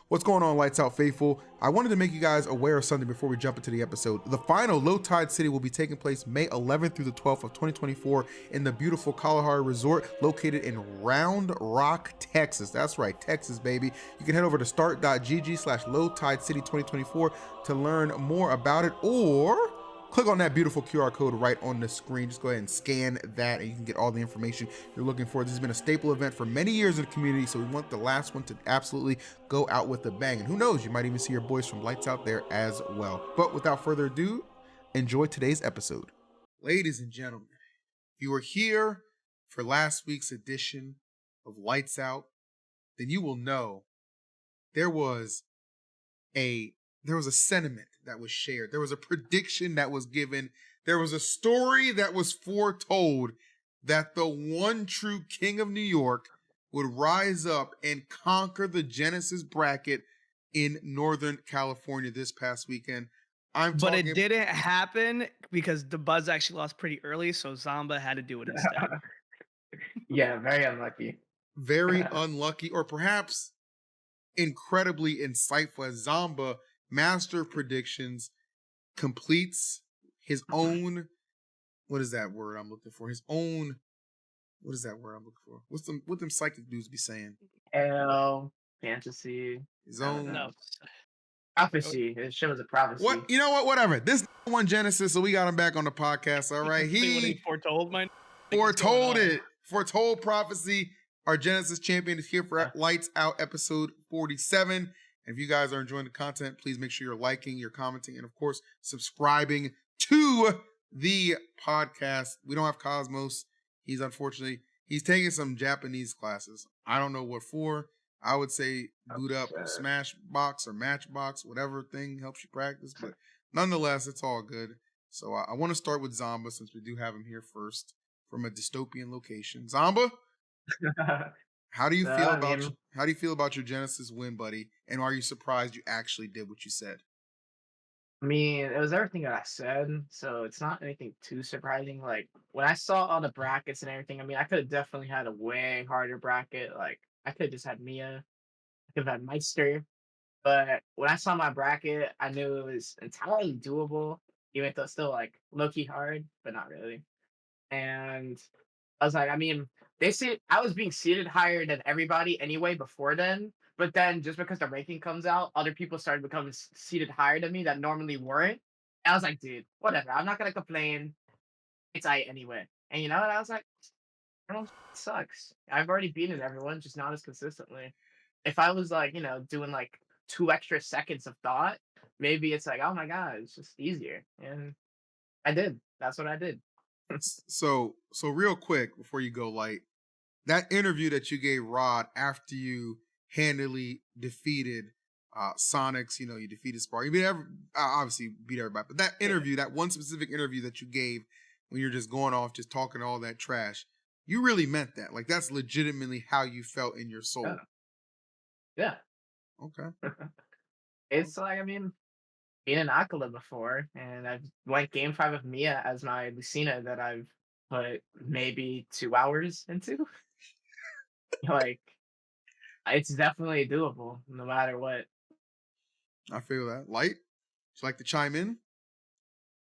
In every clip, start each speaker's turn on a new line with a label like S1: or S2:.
S1: What's going on, Lights Out Faithful? I wanted to make you guys aware of something before we jump into the episode. The final Low Tide City will be taking place May 11th through the 12th of 2024 in the beautiful Kalahari Resort located in Round Rock, Texas. That's right, Texas, baby. You can head over to start.gg/lowtidecity2024 to learn more about it, or click on that beautiful QR code right on the screen. Just go ahead and scan that and you can get all the information you're looking for. This has been a staple event for many years in the community, so we want the last one to absolutely go out with a bang. And who knows, you might even see your boys from Lights Out there as well. But without further ado, enjoy today's episode. Ladies and gentlemen, if you were here for last week's edition of Lights Out, then you will know there was a sentiment that was shared. There was a prediction that was given. There was a story that was foretold that the one true king of New York would rise up and conquer the Genesis bracket in Northern California this past weekend.
S2: But it didn't happen because the Buzz actually lost pretty early, so Zomba had to do it instead.
S3: Yeah, very unlucky.
S1: Very unlucky, or perhaps incredibly insightful, as Zomba, master of predictions, completes his own, what is that word I'm looking for? What them psychic dudes be saying?
S3: Fantasy.
S1: His own.
S2: No.
S3: Prophecy. It shows a prophecy.
S1: What? You know what? Whatever. This won Genesis, so we got him back on the podcast. All right.
S2: He foretold
S1: Foretold prophecy. Our Genesis champion is here for Lights Out episode 47. And if you guys are enjoying the content, please make sure you're liking, you're commenting, and of course, subscribing to the podcast. We don't have Cosmos. He's taking some Japanese classes. I don't know what for. I would say boot up Smashbox or Matchbox, whatever thing helps you practice. But nonetheless, it's all good. So I want to start with Zomba since we do have him here first from a dystopian location. Zomba? How do you feel about your Genesis win, buddy? And are you surprised you actually did what you said?
S3: I mean, it was everything that I said, so it's not anything too surprising. Like, when I saw all the brackets and everything, I mean, I could have definitely had a way harder bracket. Like, I could have just had Mia. I could have had Meister. But when I saw my bracket, I knew it was entirely doable, even though it's still, like, low-key hard, but not really. And I was like, I mean, I was being seated higher than everybody anyway before then, but then just because the ranking comes out, other people started becoming seated higher than me that normally weren't. And I was like, dude, whatever. I'm not gonna complain. It's I anyway. And you know what? I was like, it sucks. I've already beaten everyone, just not as consistently. If I was like, doing like 2 extra seconds of thought, maybe it's like, oh my god, it's just easier. And I did. That's what I did.
S1: So real quick before you go, Light, that interview that you gave Rod after you handily defeated Sonics, you defeated Spark. You obviously beat everybody, but that interview, that one specific interview that you gave when you're just going off, just talking all that trash, you really meant that. Like, that's legitimately how you felt in your soul.
S3: Yeah.
S1: Okay.
S3: It's like, I mean, been an Aquila before, and I've went game 5 of Mia as my Lucina that I've put maybe 2 hours into. Like, it's definitely doable, no matter what.
S1: I feel that. Light, would you like to chime in?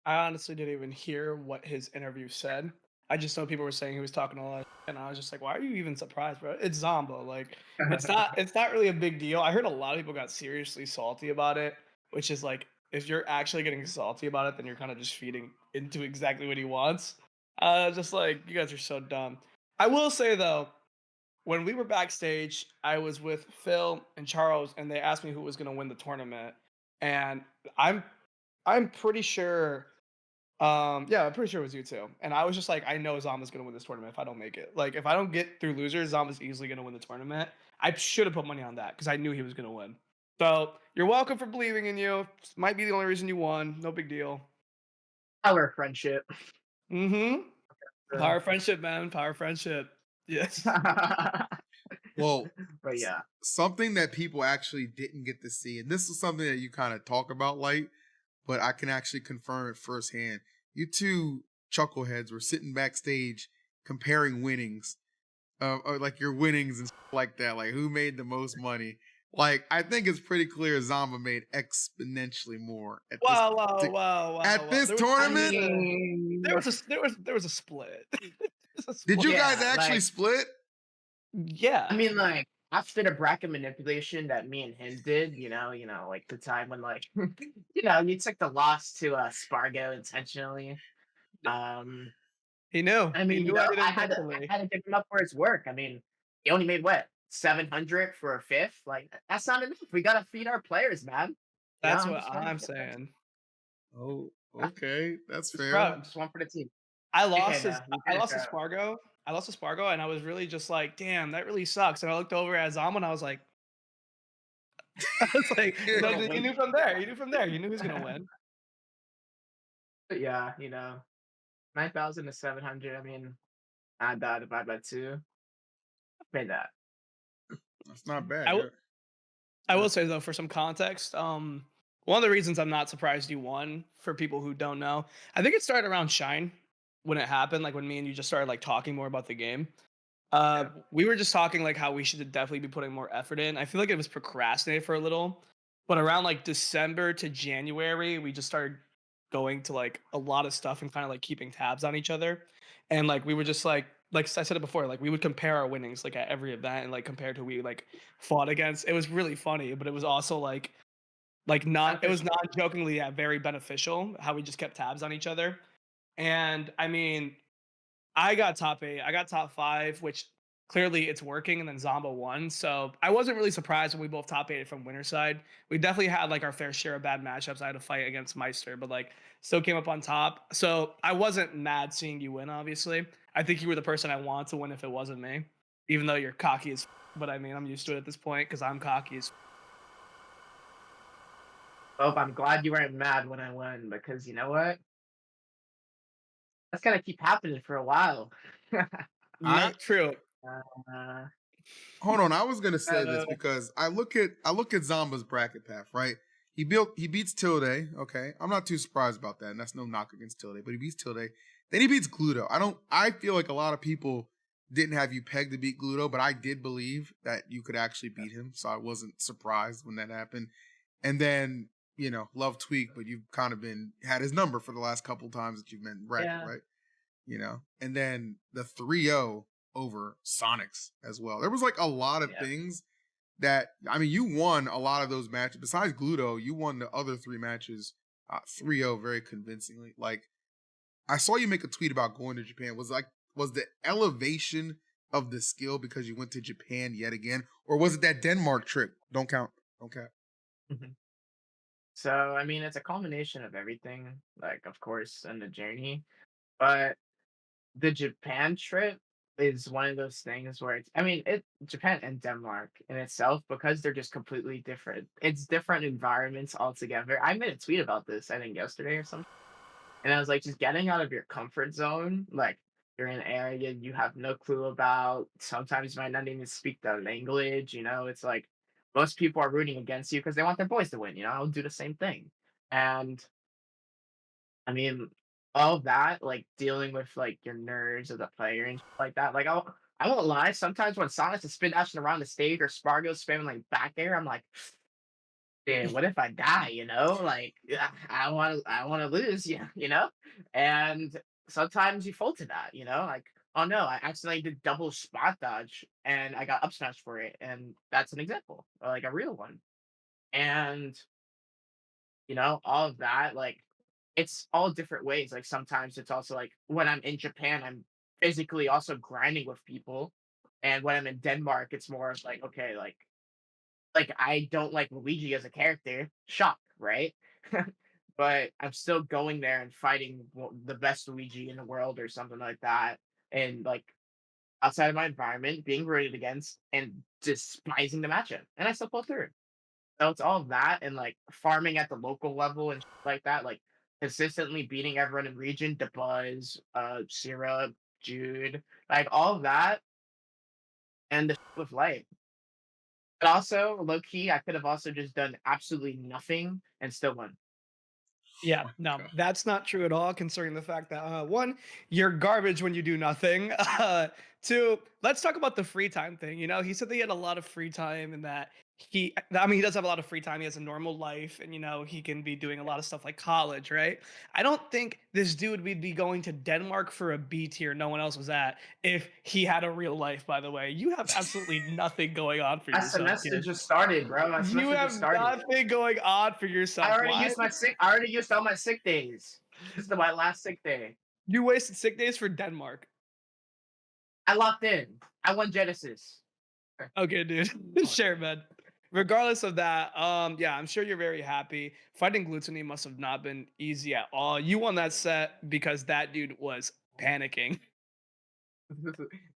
S2: I honestly didn't even hear what his interview said. I just know people were saying he was talking a lot, and I was just like, "Why are you even surprised, bro? It's Zomba. Like, it's not really a big deal." I heard a lot of people got seriously salty about it, which is like, if you're actually getting salty about it, then you're kind of just feeding into exactly what he wants. Just like, you guys are so dumb. I will say though, when we were backstage, I was with Phil and Charles, and they asked me who was going to win the tournament, and I'm pretty sure. Yeah, I'm pretty sure it was you too. And I was just like, I know Zomba's gonna win this tournament if I don't make it. Like, if I don't get through losers, Zomba's easily gonna win the tournament. I should have put money on that because I knew he was gonna win. So you're welcome for believing in you. Might be the only reason you won. No big deal.
S3: Our friendship.
S2: Power friendship, man. Power friendship. Yes.
S1: Well,
S3: but yeah,
S1: something that people actually didn't get to see, and this is something that you kind of talk about, Light, but I can actually confirm it firsthand. You two chuckleheads were sitting backstage comparing winnings, or like your winnings and stuff like that, like who made the most money. Like, I think it's pretty clear Zomba made exponentially more at this
S2: Wow, wow,
S1: partic-
S2: wow, wow,
S1: at
S2: wow.
S1: this
S2: There was
S3: I
S1: tournament.
S3: mean,
S2: there was a split. There's a
S1: Did you
S2: split.
S1: guys
S3: yeah,
S1: actually
S3: like
S1: split?
S3: I
S2: Yeah,
S3: mean, like after the bracket manipulation that me and him did, like the time when like you took the loss to Spargo intentionally. Um,
S2: he knew.
S3: I
S2: He
S3: mean,
S2: knew I did
S3: I had to
S2: intentionally.
S3: give him up for his work. I mean, he only made what 700 for a fifth. Like that's not enough. We gotta feed our players, man.
S2: That's
S3: I'm
S2: what
S3: just trying to
S2: I'm
S3: get that.
S2: saying.
S1: Oh, okay, that's
S3: Just
S1: fair.
S2: Bro,
S3: one, just one for the team.
S2: I
S3: Okay,
S2: lost
S3: no,
S2: his
S3: you
S2: I
S3: did it,
S2: lost to
S3: bro.
S2: Spargo. I lost to Spargo, and I was really just like, damn, that really sucks. And I looked over at Zom and I was like, I was like,
S3: We're gonna
S2: you
S3: win.
S2: knew from there. You knew from there. You knew he was gonna win.
S3: But yeah, 9,000 to 700. I mean, add that divide by two. I made that.
S1: That's not bad.
S2: I
S1: Yeah.
S2: will I will say though, for some context, one of the reasons I'm not surprised you won, for people who don't know, I think it started around Shine when it happened, like when me and you just started like talking more about the game.
S3: Yeah.
S2: We were just talking like how we should definitely be putting more effort in. I feel like it was procrastinated for a little, but around like December to January, we just started going to like a lot of stuff and kind of like keeping tabs on each other. And like we were just like I said it before, like we would compare our winnings like at every event and like compared to who we like fought against. It was really funny, but it was also like not it was
S3: Beneficial.
S2: non jokingly very beneficial how we just kept tabs on each other. And I mean, I got top 8. I got top 5, which clearly it's working, and then Zomba won. So I wasn't really surprised when we both top 8 from winner side. We definitely had like our fair share of bad matchups. I had to fight against Meister, but like still came up on top. So I wasn't mad seeing you win, obviously. I think you were the person I want to win if it wasn't me. Even though you're cocky as but I mean I'm used to it at this point because I'm cocky as
S3: Oh, I'm glad you weren't mad when I won because you know what? That's gonna keep happening for a while.
S1: I
S2: not true.
S3: uh,
S1: hold on. I was gonna say this
S3: uh,
S1: because I look at Zomba's bracket path. Right, he beats Tilde. Okay, I'm not too surprised about that, and that's no knock against Tilde, but he beats Tilde. Then he beats Gluto. I feel like a lot of people didn't have you pegged to beat Gluto, but I did believe that you could actually beat him, so I wasn't surprised when that happened. And then love Tweak, but you've kind of been had his number for the last couple times that you've been bracket,
S3: yeah,
S1: right? And then the 3-0 over Sonics as well. There was like a lot of
S3: yeah.
S1: things that, I mean, you won a lot of those matches. Besides Gluto, you won the other 3 matches 3-0 very convincingly. Like, I saw you make a tweet about going to Japan. Was the elevation of the skill because you went to Japan yet again? Or was it that Denmark trip? Don't count. Don't count.
S3: Mhm. So I mean, it's a combination of everything. Like, of course, in the journey, but the Japan trip is one of those things where I mean, Japan and Denmark in itself because they're just completely different. It's different environments altogether. I made a tweet about this, I think yesterday or something. And I was like, just getting out of your comfort zone, like you're in an area you have no clue about. Sometimes you might not even speak the language. It's like most people are rooting against you because they want their boys to win. I'll do the same thing. And I mean, all of that, like dealing with like your nerves of the player and stuff like that. Like I won't lie, sometimes when Sonic's is spin dashing around the stage or Spargo's spamming like back air, I'm like, dude, what if I die? Like yeah, I want to lose, yeah. And sometimes you fall to that, like oh no, I accidentally did double spot dodge and I got up smash for it, and that's an example, or like a real one. And all of that, like it's all different ways. Like sometimes it's also like when I'm in Japan, I'm physically also grinding with people, and when I'm in Denmark, it's more of like okay, like I don't like Luigi as a character. Shock, right? But I'm still going there and fighting the best Luigi in the world or something like that, and like outside of my environment, being rated against and despising the matchup, and I still pull through. So it's all that and like farming at the local level and like that, like consistently beating everyone in region, DeBuzz, Syrup, Jude, like all of that, and the with light. But also, low key, I could have also just done absolutely nothing and still won.
S2: Yeah,
S1: Oh
S2: no,
S1: my God.
S2: that's not true at all, considering the fact that one, you're garbage when you do nothing. Two, let's talk about the free time thing. He said that he had a lot of free time and that I mean, he does have a lot of free time. He has a normal life, and he can be doing a lot of stuff like college, right? I don't think this dude would be going to Denmark for a B tier no one else was at if he had a real life. By the way, you have absolutely nothing going on for
S3: My
S2: yourself,
S3: semester
S2: kid.
S3: just started, bro. My
S2: You
S3: semester just
S2: have
S3: started.
S2: nothing going on for yourself. Why?
S3: I already used all my sick days. This is my last sick day.
S2: You wasted sick days for Denmark.
S3: I locked in. I won Genesis.
S2: Okay, dude. Sure, man. Regardless of that, yeah, I'm sure you're very happy. Fighting Gluttony must have not been easy at all. You won that set because that dude was panicking.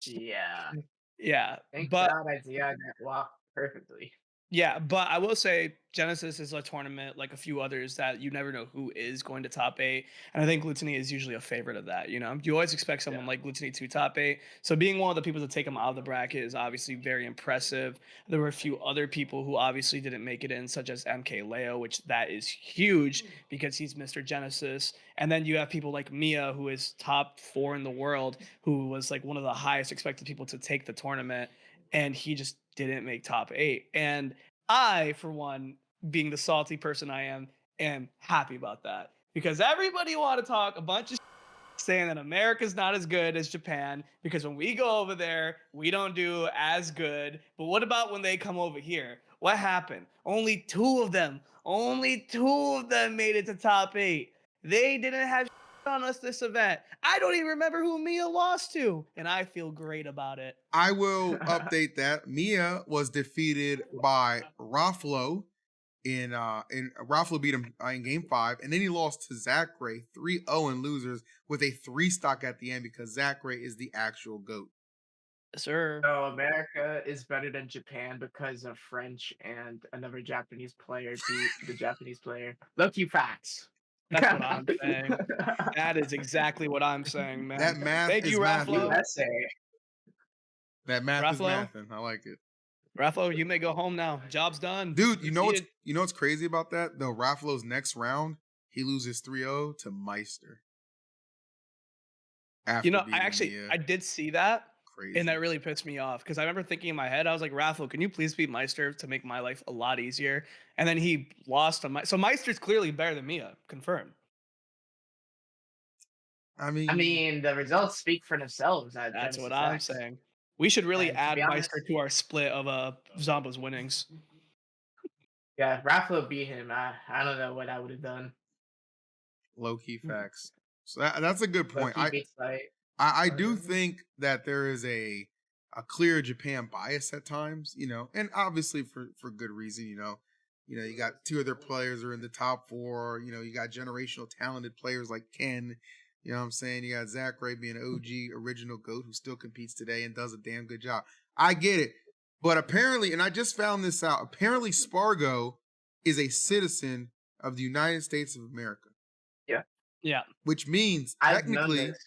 S3: Yeah.
S2: Yeah,
S3: Thank
S2: but
S3: God I DI'd that lock perfectly.
S2: yeah, but I will say Genesis is a tournament like a few others that you never know who is going to top eight. And I think Gluttony is usually a favorite of that. You always expect someone
S3: Yeah.
S2: like Gluttony to top eight. So being one of the people to take him out of the bracket is obviously very impressive. There were a few other people who obviously didn't make it in, such as MK Leo, which that is huge because he's Mr. Genesis. And then you have people like Mia, who is top 4 in the world, who was like one of the highest expected people to take the tournament. And he just didn't make top eight. And I, for one, being the salty person I am happy about that because everybody want to talk a bunch of saying that America's not as good as Japan because when we go over there, we don't do as good. But what about when they come over here? What happened? Only two of them made it to top eight. They didn't have on us this event. I don't even remember who Mia lost to, and I feel great about it.
S1: I will update that. Mia was defeated by Rafflo in Rafflo beat him in game 5, and then he lost to Zachary 3-0 in losers with a 3 stock at the end because Zachary is the actual GOAT.
S2: Yes, sir.
S3: So America is better than Japan because of French and another Japanese player beat the Japanese player. Low-key facts.
S2: That's what I'm saying. That is exactly what I'm saying, man.
S1: That math
S2: Thank
S1: is
S2: you,
S1: mathing.
S2: Rafflo.
S3: USA.
S1: That math is
S2: Rafflo?
S1: mathing. I like it.
S2: Rafflo, you may go home now. Job's done.
S1: Dude, you know
S2: See
S1: what's crazy about that? Though Rafflo's next round, he loses 3-0 to Meister. After beating Mia.
S2: I did see that.
S1: Crazy.
S2: And that really pissed me off because I remember thinking in my head, I was like, Rafflo, can you please beat Meister to make my life a lot easier? And then he lost on so Meister's clearly better than Mia, confirmed.
S1: I mean,
S3: the results speak for themselves.
S2: That's what I'm saying. We should really
S3: And to
S2: add
S3: be honest-
S2: Meister to our split of Zomba's winnings.
S3: Yeah, Rafflo beat him. I don't know what I would have done.
S1: low-key facts. So that's a good point.
S3: Low-key beats Light.
S1: I do think that there is a clear Japan bias at times, and obviously for good reason, you got 2 other players are in the top 4, you got generational talented players like Ken, you know what I'm saying? You got Zachary being an OG original GOAT who still competes today and does a damn good job. I get it. But apparently, and I just found this out, apparently Spargo is a citizen of the United States of America.
S2: Yeah.
S1: Which means
S3: I've known
S1: technically
S3: this.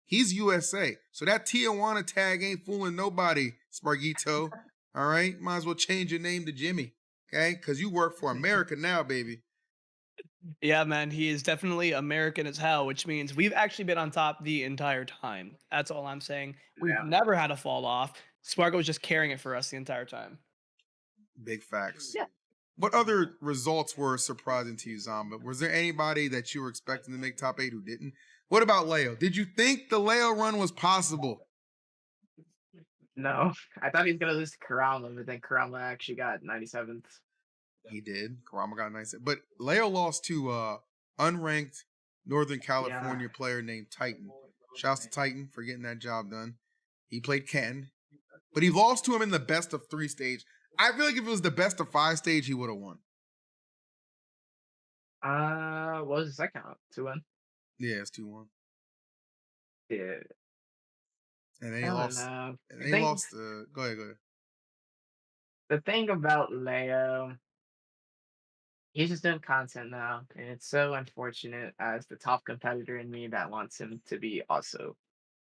S1: he's USA. So that Tijuana tag ain't fooling nobody, Spargito. All right? Might as well change your name to Jimmy. Okay? Because you work for America now, baby.
S2: Yeah, man, he is definitely American as hell, which means we've actually been on top the entire time. That's all I'm saying. We've
S3: Yeah.
S2: never had a fall off. Spargo was just carrying it for us the entire time.
S1: Big facts.
S3: Yeah.
S1: What other results were surprising to you, Zomba? Was there anybody that you were expecting to make top 8 who didn't? What about Leo? Did you think the Leo run was possible?
S3: No, I thought he was gonna lose to Karama, but then Karama actually got 97th.
S1: He did. Karama got 97th. But Leo lost to unranked Northern California player named Titan. Shouts to Titan for getting that job done. He played Ken, but he lost to him in the best of 3 stage. I feel like if it was the best of 5 stage, he would have won.
S3: What was the second one? 2-1?
S1: Yeah, it's 2-1.
S3: Yeah.
S1: And then he
S3: I don't
S1: lost.
S3: know.
S1: And then he lost. Go ahead.
S3: The thing about Leo, he's just doing content now, and it's so unfortunate as the top competitor in me that wants him to be also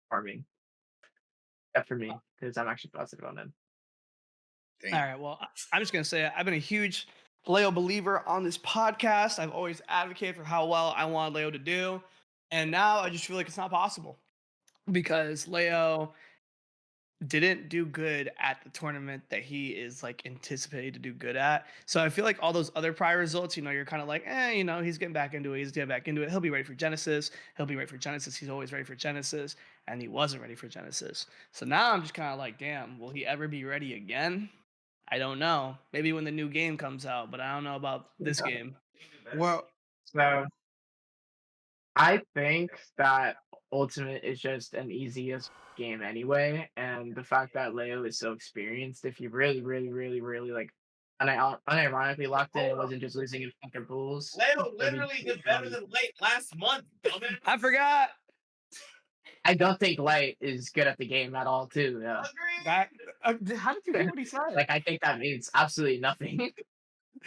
S3: farming. Except for me, because I'm actually positive on him.
S1: Dang.
S2: All right, well, I'm just going to say I've been a huge Leo believer on this podcast. I've always advocated for how well I want Leo to do. And now I just feel like it's not possible because Leo didn't do good at the tournament that he is like anticipated to do good at. So I feel like all those other prior results, you're kind of like, he's getting back into it. He's getting back into it. He'll be ready for Genesis. He'll be ready for Genesis. He's always ready for Genesis, and he wasn't ready for Genesis. So now I'm just kind of like, damn, will he ever be ready again? I don't know. Maybe when the new game comes out, but I don't know about this game.
S1: Well,
S3: So I think that Ultimate is just an easiest game anyway, and the fact that Leo is so experienced, if you really, really, really, really like, unironically locked in and wasn't just losing in fucking pools,
S4: Leo
S3: it'd be
S4: literally
S3: pretty
S4: did better
S3: fun.
S4: than Late last month, dumbass.
S2: I forgot.
S3: I don't think Light is good at the game at all, too. Yeah.
S4: Agreed.
S2: That, how did you hear what he said?
S3: Like I think that means absolutely nothing.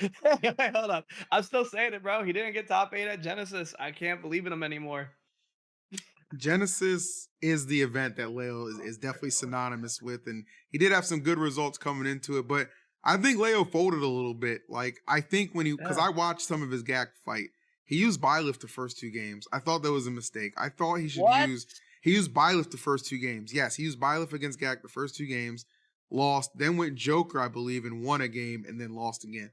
S2: Wait, hold up. I'm still saying it, bro. He didn't get top 8 at Genesis. I can't believe in him anymore.
S1: Genesis is the event that Leo is definitely synonymous with, and he did have some good results coming into it, but I think Leo folded a little bit. Like, I think because
S3: Yeah.
S1: I watched some of his GAC fight, he used Byleth the first 2 games. I thought that was a mistake. I thought
S2: What?
S1: he used Byleth the first 2 games. Yes, he used Byleth against GAC the first 2 games, lost, then went Joker, I believe, and won a game, and then lost again.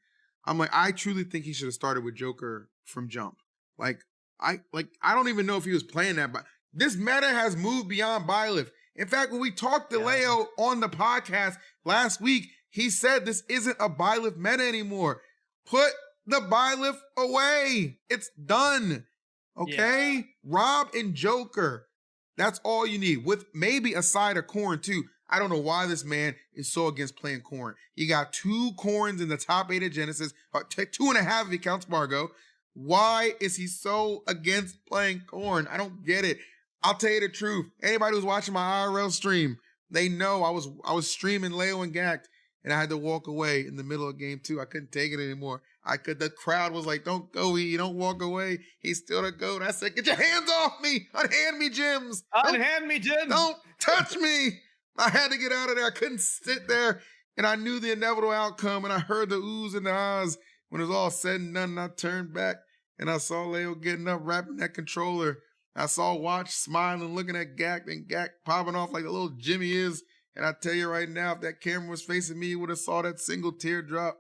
S1: I'm like, I truly think he should have started with Joker from jump. Like, I don't even know if he was playing that, but this meta has moved beyond Byleth. In fact, when we talked to
S3: Yeah.
S1: Leo on the podcast last week, he said this isn't a Byleth meta anymore. Put the Byleth away. It's done. Okay? Rob and Joker. That's all you need. With maybe a side of Corn, too. I don't know why this man is so against playing Corn. You got 2 Corns in the top 8 of Genesis, 2.5 if he counts Margot. Why is he so against playing Corn? I don't get it. I'll tell you the truth. Anybody who's watching my IRL stream, they know I was streaming Leo and Gact, and I had to walk away in the middle of game 2. I couldn't take it anymore. The crowd was like, "Don't go, you don't walk away. He's still the GOAT." I said, "Get your hands off me! Unhand me, Jims!
S2: Unhand me, Jim.
S1: Don't touch me!" I had to get out of there. I couldn't sit there, and I knew the inevitable outcome, and I heard the oohs and the ahs. When it was all said and done, and I turned back, and I saw Leo getting up, wrapping that controller. I saw Watch smiling, looking at Gak, and Gak popping off like the little Jimmy is. And I tell you right now, if that camera was facing me, you would have saw that single teardrop.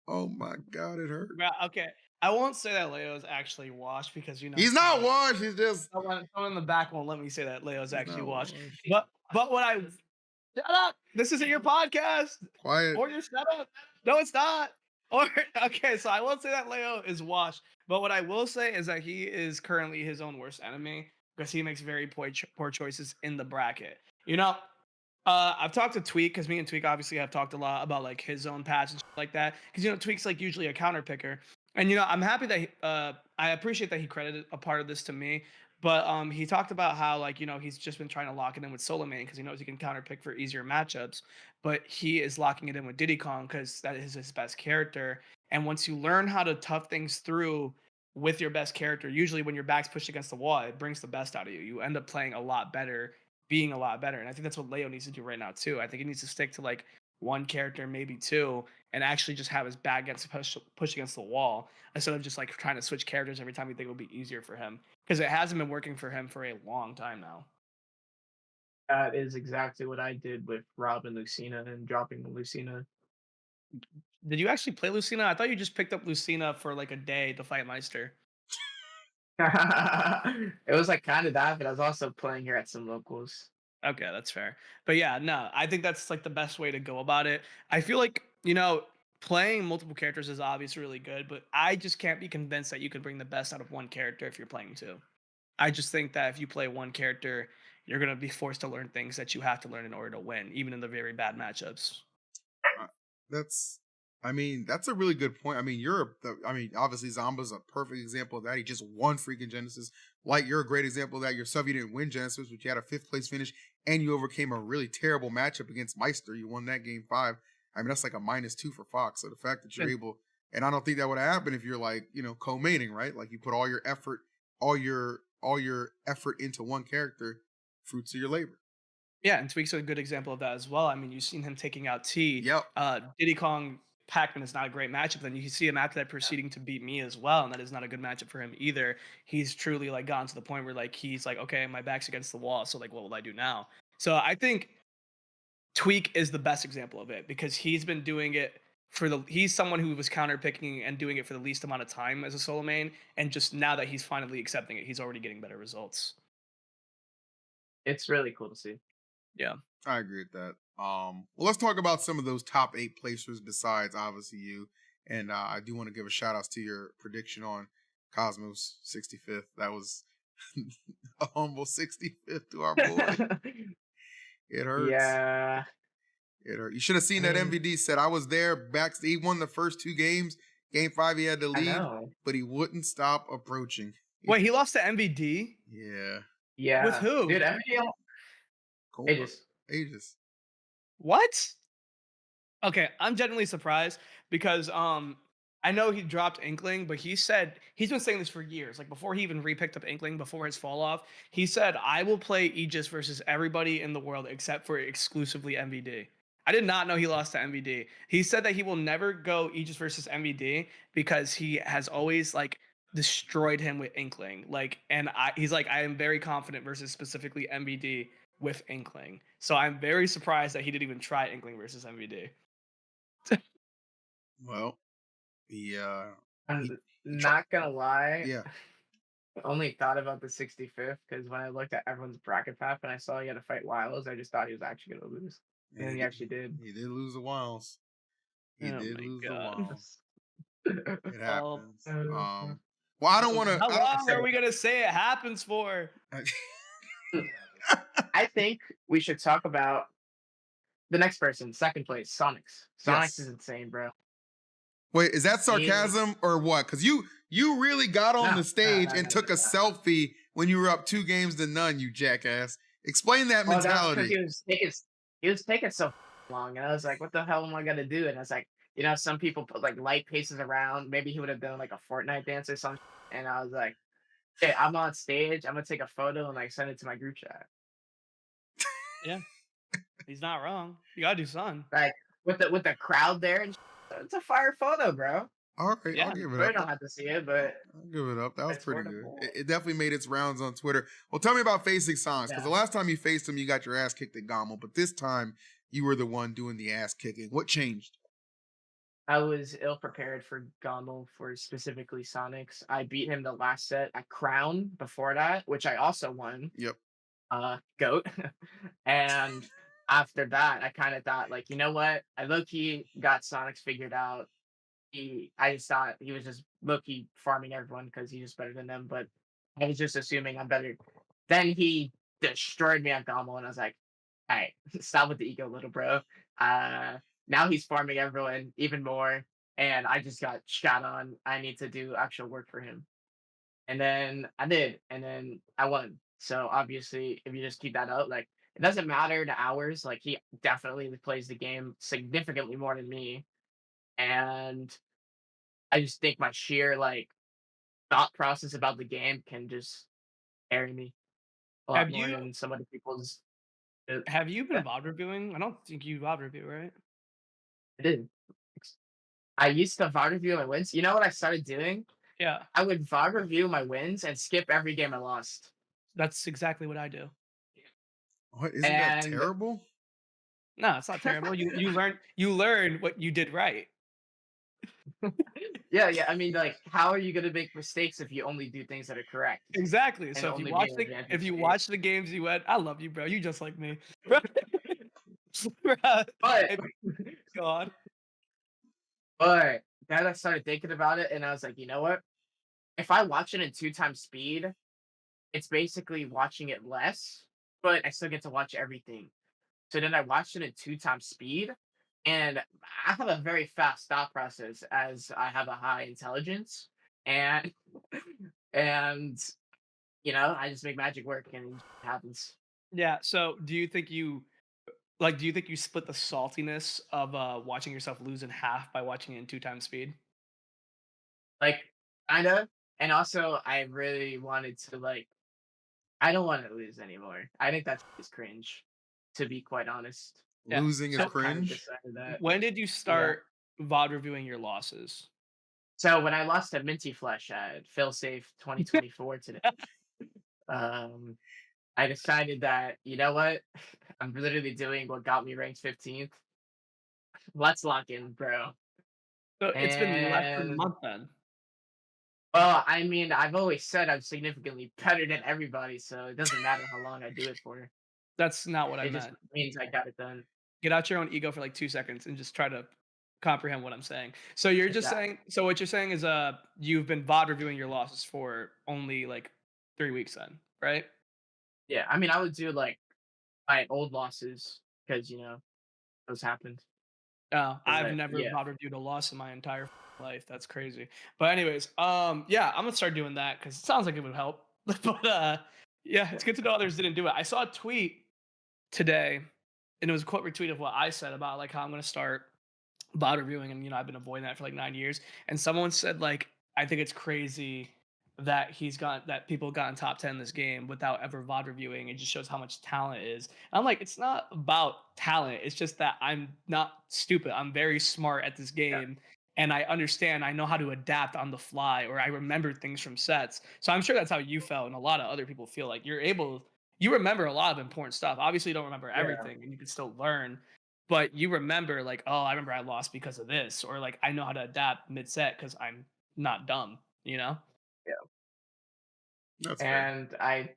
S1: Oh my God, it hurt.
S2: Well, okay. I won't say that Leo is actually washed because
S1: He's not washed. He's just
S2: someone in the back won't let me say that Leo's actually
S1: not
S2: washed.
S1: washed.
S2: But what I shut up. This isn't your podcast.
S1: Quiet.
S2: Or your setup. No, it's not. Or okay, so I won't say that Leo is washed, but what I will say is that he is currently his own worst enemy because he makes very poor choices in the bracket. I've talked to Tweak because me and Tweak obviously have talked a lot about like his own patch and shit like that. Because Tweak's like usually a counter picker, and I'm happy that I appreciate that he credited a part of this to me. But he talked about how like he's just been trying to lock it in with Solo Main because he knows he can counter pick for easier matchups. But he is locking it in with Diddy Kong because that is his best character. And once you learn how to tough things through with your best character, usually when your back's pushed against the wall, it brings the best out of you. You end up playing a lot better, being a lot better. And I think that's what Leo needs to do right now too. I think he needs to stick to like one character, maybe 2, and actually just have his back against push against the wall instead of just like trying to switch characters every time you think it would be easier for him because it hasn't been working for him for a long time now.
S3: That is exactly what I did with Rob and Lucina and dropping Lucina.
S2: Did you actually play Lucina? I thought you just picked up Lucina for like a day to fight Meister.
S3: It was like kind of that, but I was also playing here at some locals.
S2: Okay, that's fair. But yeah, no, I think that's like the best way to go about it. I feel like, playing multiple characters is obviously really good, but I just can't be convinced that you can bring the best out of one character if you're playing 2. I just think that if you play one character, you're going to be forced to learn things that you have to learn in order to win, even in the very bad matchups.
S1: That's a really good point. Obviously Zomba's a perfect example of that. He just won freaking Genesis. Like, you're a great example of that yourself. You didn't win Genesis, but you had a 5th place finish, and you overcame a really terrible matchup against Meister. You won that game 5. That's like a -2 for Fox. So the fact that you're able, and I don't think that would happen if you're like, co-maining, right? Like, you put all your effort into one character, fruits of your labor.
S2: Yeah, and Tweak's a good example of that as well. I mean, you've seen him taking out T.
S1: Yep.
S2: Diddy Kong Pac-Man is not a great matchup. Then you can see him after that proceeding to beat me as well, and that is not a good matchup for him either. He's truly like gotten to the point where like he's like, okay, my back's against the wall, so like, what will I do now? So I think Tweak is the best example of it because he's been doing it he's someone who was counter picking and doing it for the least amount of time as a solo main, and just now that he's finally accepting it, he's already getting better results.
S3: It's really cool to see.
S2: Yeah.
S1: I agree with that. Well, let's talk about some of those top 8 placers besides obviously you. And I do want to give a shout out to your prediction on Cosmos 65th. That was a humble 65th to our boy. It hurts.
S3: Yeah.
S1: It hurt. You should have seen
S3: I
S1: that
S3: mean-
S1: MVD set. I was there back. He won the first 2 games. Game 5, he had to
S3: I
S1: leave,
S3: know.
S1: but he wouldn't stop approaching.
S2: Wait, he lost to MVD?
S1: Yeah.
S3: Yeah.
S2: With who?
S3: Dude, MVD
S1: Cobra.
S3: Aegis.
S1: Aegis.
S2: What? Okay, I'm genuinely surprised because I know he dropped Inkling, but he said he's been saying this for years. Like before he even repicked up Inkling, before his fall off, he said, "I will play Aegis versus everybody in the world except for exclusively MVD." I did not know he lost to MVD. He said that he will never go Aegis versus MVD because he has always like destroyed him with Inkling. Like, and he's like, I am very confident versus specifically MVD with Inkling. So I'm very surprised that he didn't even try Inkling versus MVD.
S1: Well, yeah.
S3: I'm not gonna lie.
S1: Yeah.
S3: I only thought about the 65th because when I looked at everyone's bracket path and I saw he had to fight Wiles, I just thought he was actually gonna lose. And he actually did.
S1: He did lose the Wiles. He
S2: Oh
S1: did
S2: my
S1: lose the
S2: God.
S1: Wiles. It happens.
S3: Uh,
S1: Well, I don't want to.
S2: How long are we gonna say it happens for?
S3: I think we should talk about the next person, second place, Sonics. Sonics
S1: Yes.
S3: is insane, bro.
S1: Wait, is that sarcasm or what? Because you really got on the stage and took a selfie when you were up 2 games to none, you jackass. Explain that
S3: Well, that's
S1: mentality.
S3: because he was taking so long, and I was like, "What the hell am I gonna do?" And I was like, some people put like light paces around. Maybe he would have done like a Fortnite dance or something. And I was like, "Hey, I'm on stage. I'm gonna take a photo and like send it to my group chat."
S2: Yeah, he's not wrong. You gotta do something.
S3: Like with the crowd there, and it's a fire photo, bro.
S1: All right,
S2: Yeah,
S1: I'll give it
S3: We
S1: up.
S3: don't have to see it, but
S1: I'll give it up. That was
S3: it's
S1: pretty
S3: for the
S1: good.
S3: ball.
S1: It definitely made its rounds on Twitter. Well, tell me about facing Sonics, because the last time you faced him, you got your ass kicked at Gommel, but this time you were the one doing the ass kicking. What changed?
S3: I was ill prepared for Gommel for specifically Sonics. I beat him the last set at Crown before that, which I also won.
S1: Yep.
S3: Goat. And after that, I kind of thought, like, you know what? I low-key got Sonics figured out. I just thought he was just low-key farming everyone because he's just better than them. But I was just assuming I'm better. Then he destroyed me at Gommel, and I was like, all right, stop with the ego, little bro. Now he's farming everyone even more, and I just got shot on. I need to do actual work for him. And then I did, and then I won. So obviously, if you just keep that up, like it doesn't matter the hours. Like he definitely plays the game significantly more than me, and I just think my sheer like thought process about the game can just carry me a lot
S2: Have
S3: more
S2: you
S3: than some other people's.
S2: have you been
S3: Yeah.
S2: VOD reviewing? I don't think you VOD review, right?
S3: I did. I used to VOD review my wins. You know what I started doing?
S2: Yeah,
S3: I would VOD review my wins and skip every game I lost.
S2: that's exactly what I do.
S1: What? Isn't that
S3: And
S1: terrible?
S2: No, it's not terrible. You learn what you did right.
S3: yeah. I mean, like, how are you gonna make mistakes if you only do things that are correct?
S2: Exactly.
S3: And
S2: So if you
S3: only
S2: watch
S3: be an
S2: the
S3: advantage
S2: if you
S3: to you.
S2: watch the games you went, I love you, bro. You just like me. Bro. Bruh,
S3: But
S2: God.
S3: but then I started thinking about it, and I was like, you know what? If I watch it in 2 times speed, it's basically watching it less, but I still get to watch everything. So then I watched it in 2 times speed, and I have a very fast thought process as I have a high intelligence, and and I just make magic work, and it happens.
S2: Yeah. So do you think you split the saltiness of watching yourself lose in half by watching it in 2 times speed?
S3: Like, kinda, and also I really wanted to like. I don't want to lose anymore. I think that's just cringe, to be quite honest.
S2: Yeah.
S1: Losing is
S3: I've kind of
S1: cringe.
S3: decided that.
S2: When did you start VOD reviewing your losses?
S3: So when I lost to Minty Flesh at Failsafe 2024 today, um, I decided that, you know what? I'm literally doing what got me ranked 15th. Let's lock in, bro.
S2: So it's been less than a
S3: And
S2: month then.
S3: well, I mean, I've always said I'm significantly better than everybody, so it doesn't matter how long I do it for.
S2: That's not what I
S3: It just
S2: meant.
S3: means I got it done.
S2: Get out your own ego for like 2 seconds and just try to comprehend what I'm saying. So you're just
S3: Yeah,
S2: saying so what you're saying is you've been VOD reviewing your losses for only like 3 weeks then, right?
S3: yeah. I mean, I would do like my old losses because those happened.
S2: Oh,
S3: Because
S2: I've never
S3: yeah,
S2: VOD reviewed a loss in my entire life. That's crazy. But anyways, yeah, I'm gonna start doing that because it sounds like it would help. But yeah,
S3: yeah,
S2: it's good to know others didn't do it. I saw a tweet today, and it was a quote retweet of what I said about like how I'm gonna start VOD reviewing, and I've been avoiding that for like 9 years. And someone said like, I think it's crazy that that people got in top 10 in this game without ever VOD reviewing. It just shows how much talent is. And I'm like, it's not about talent. It's just that I'm not stupid. I'm very smart at this
S3: yeah,
S2: game. And I understand, I know how to adapt on the fly, or I remember things from sets. So I'm sure that's how you felt, and a lot of other people feel like you remember a lot of important stuff. Obviously, you don't remember
S3: yeah,
S2: everything, and you can still learn, but you remember like, oh, I remember I lost because of this, or like I know how to adapt mid set because I'm not dumb, you know?
S3: yeah.
S1: That's fair.
S3: And I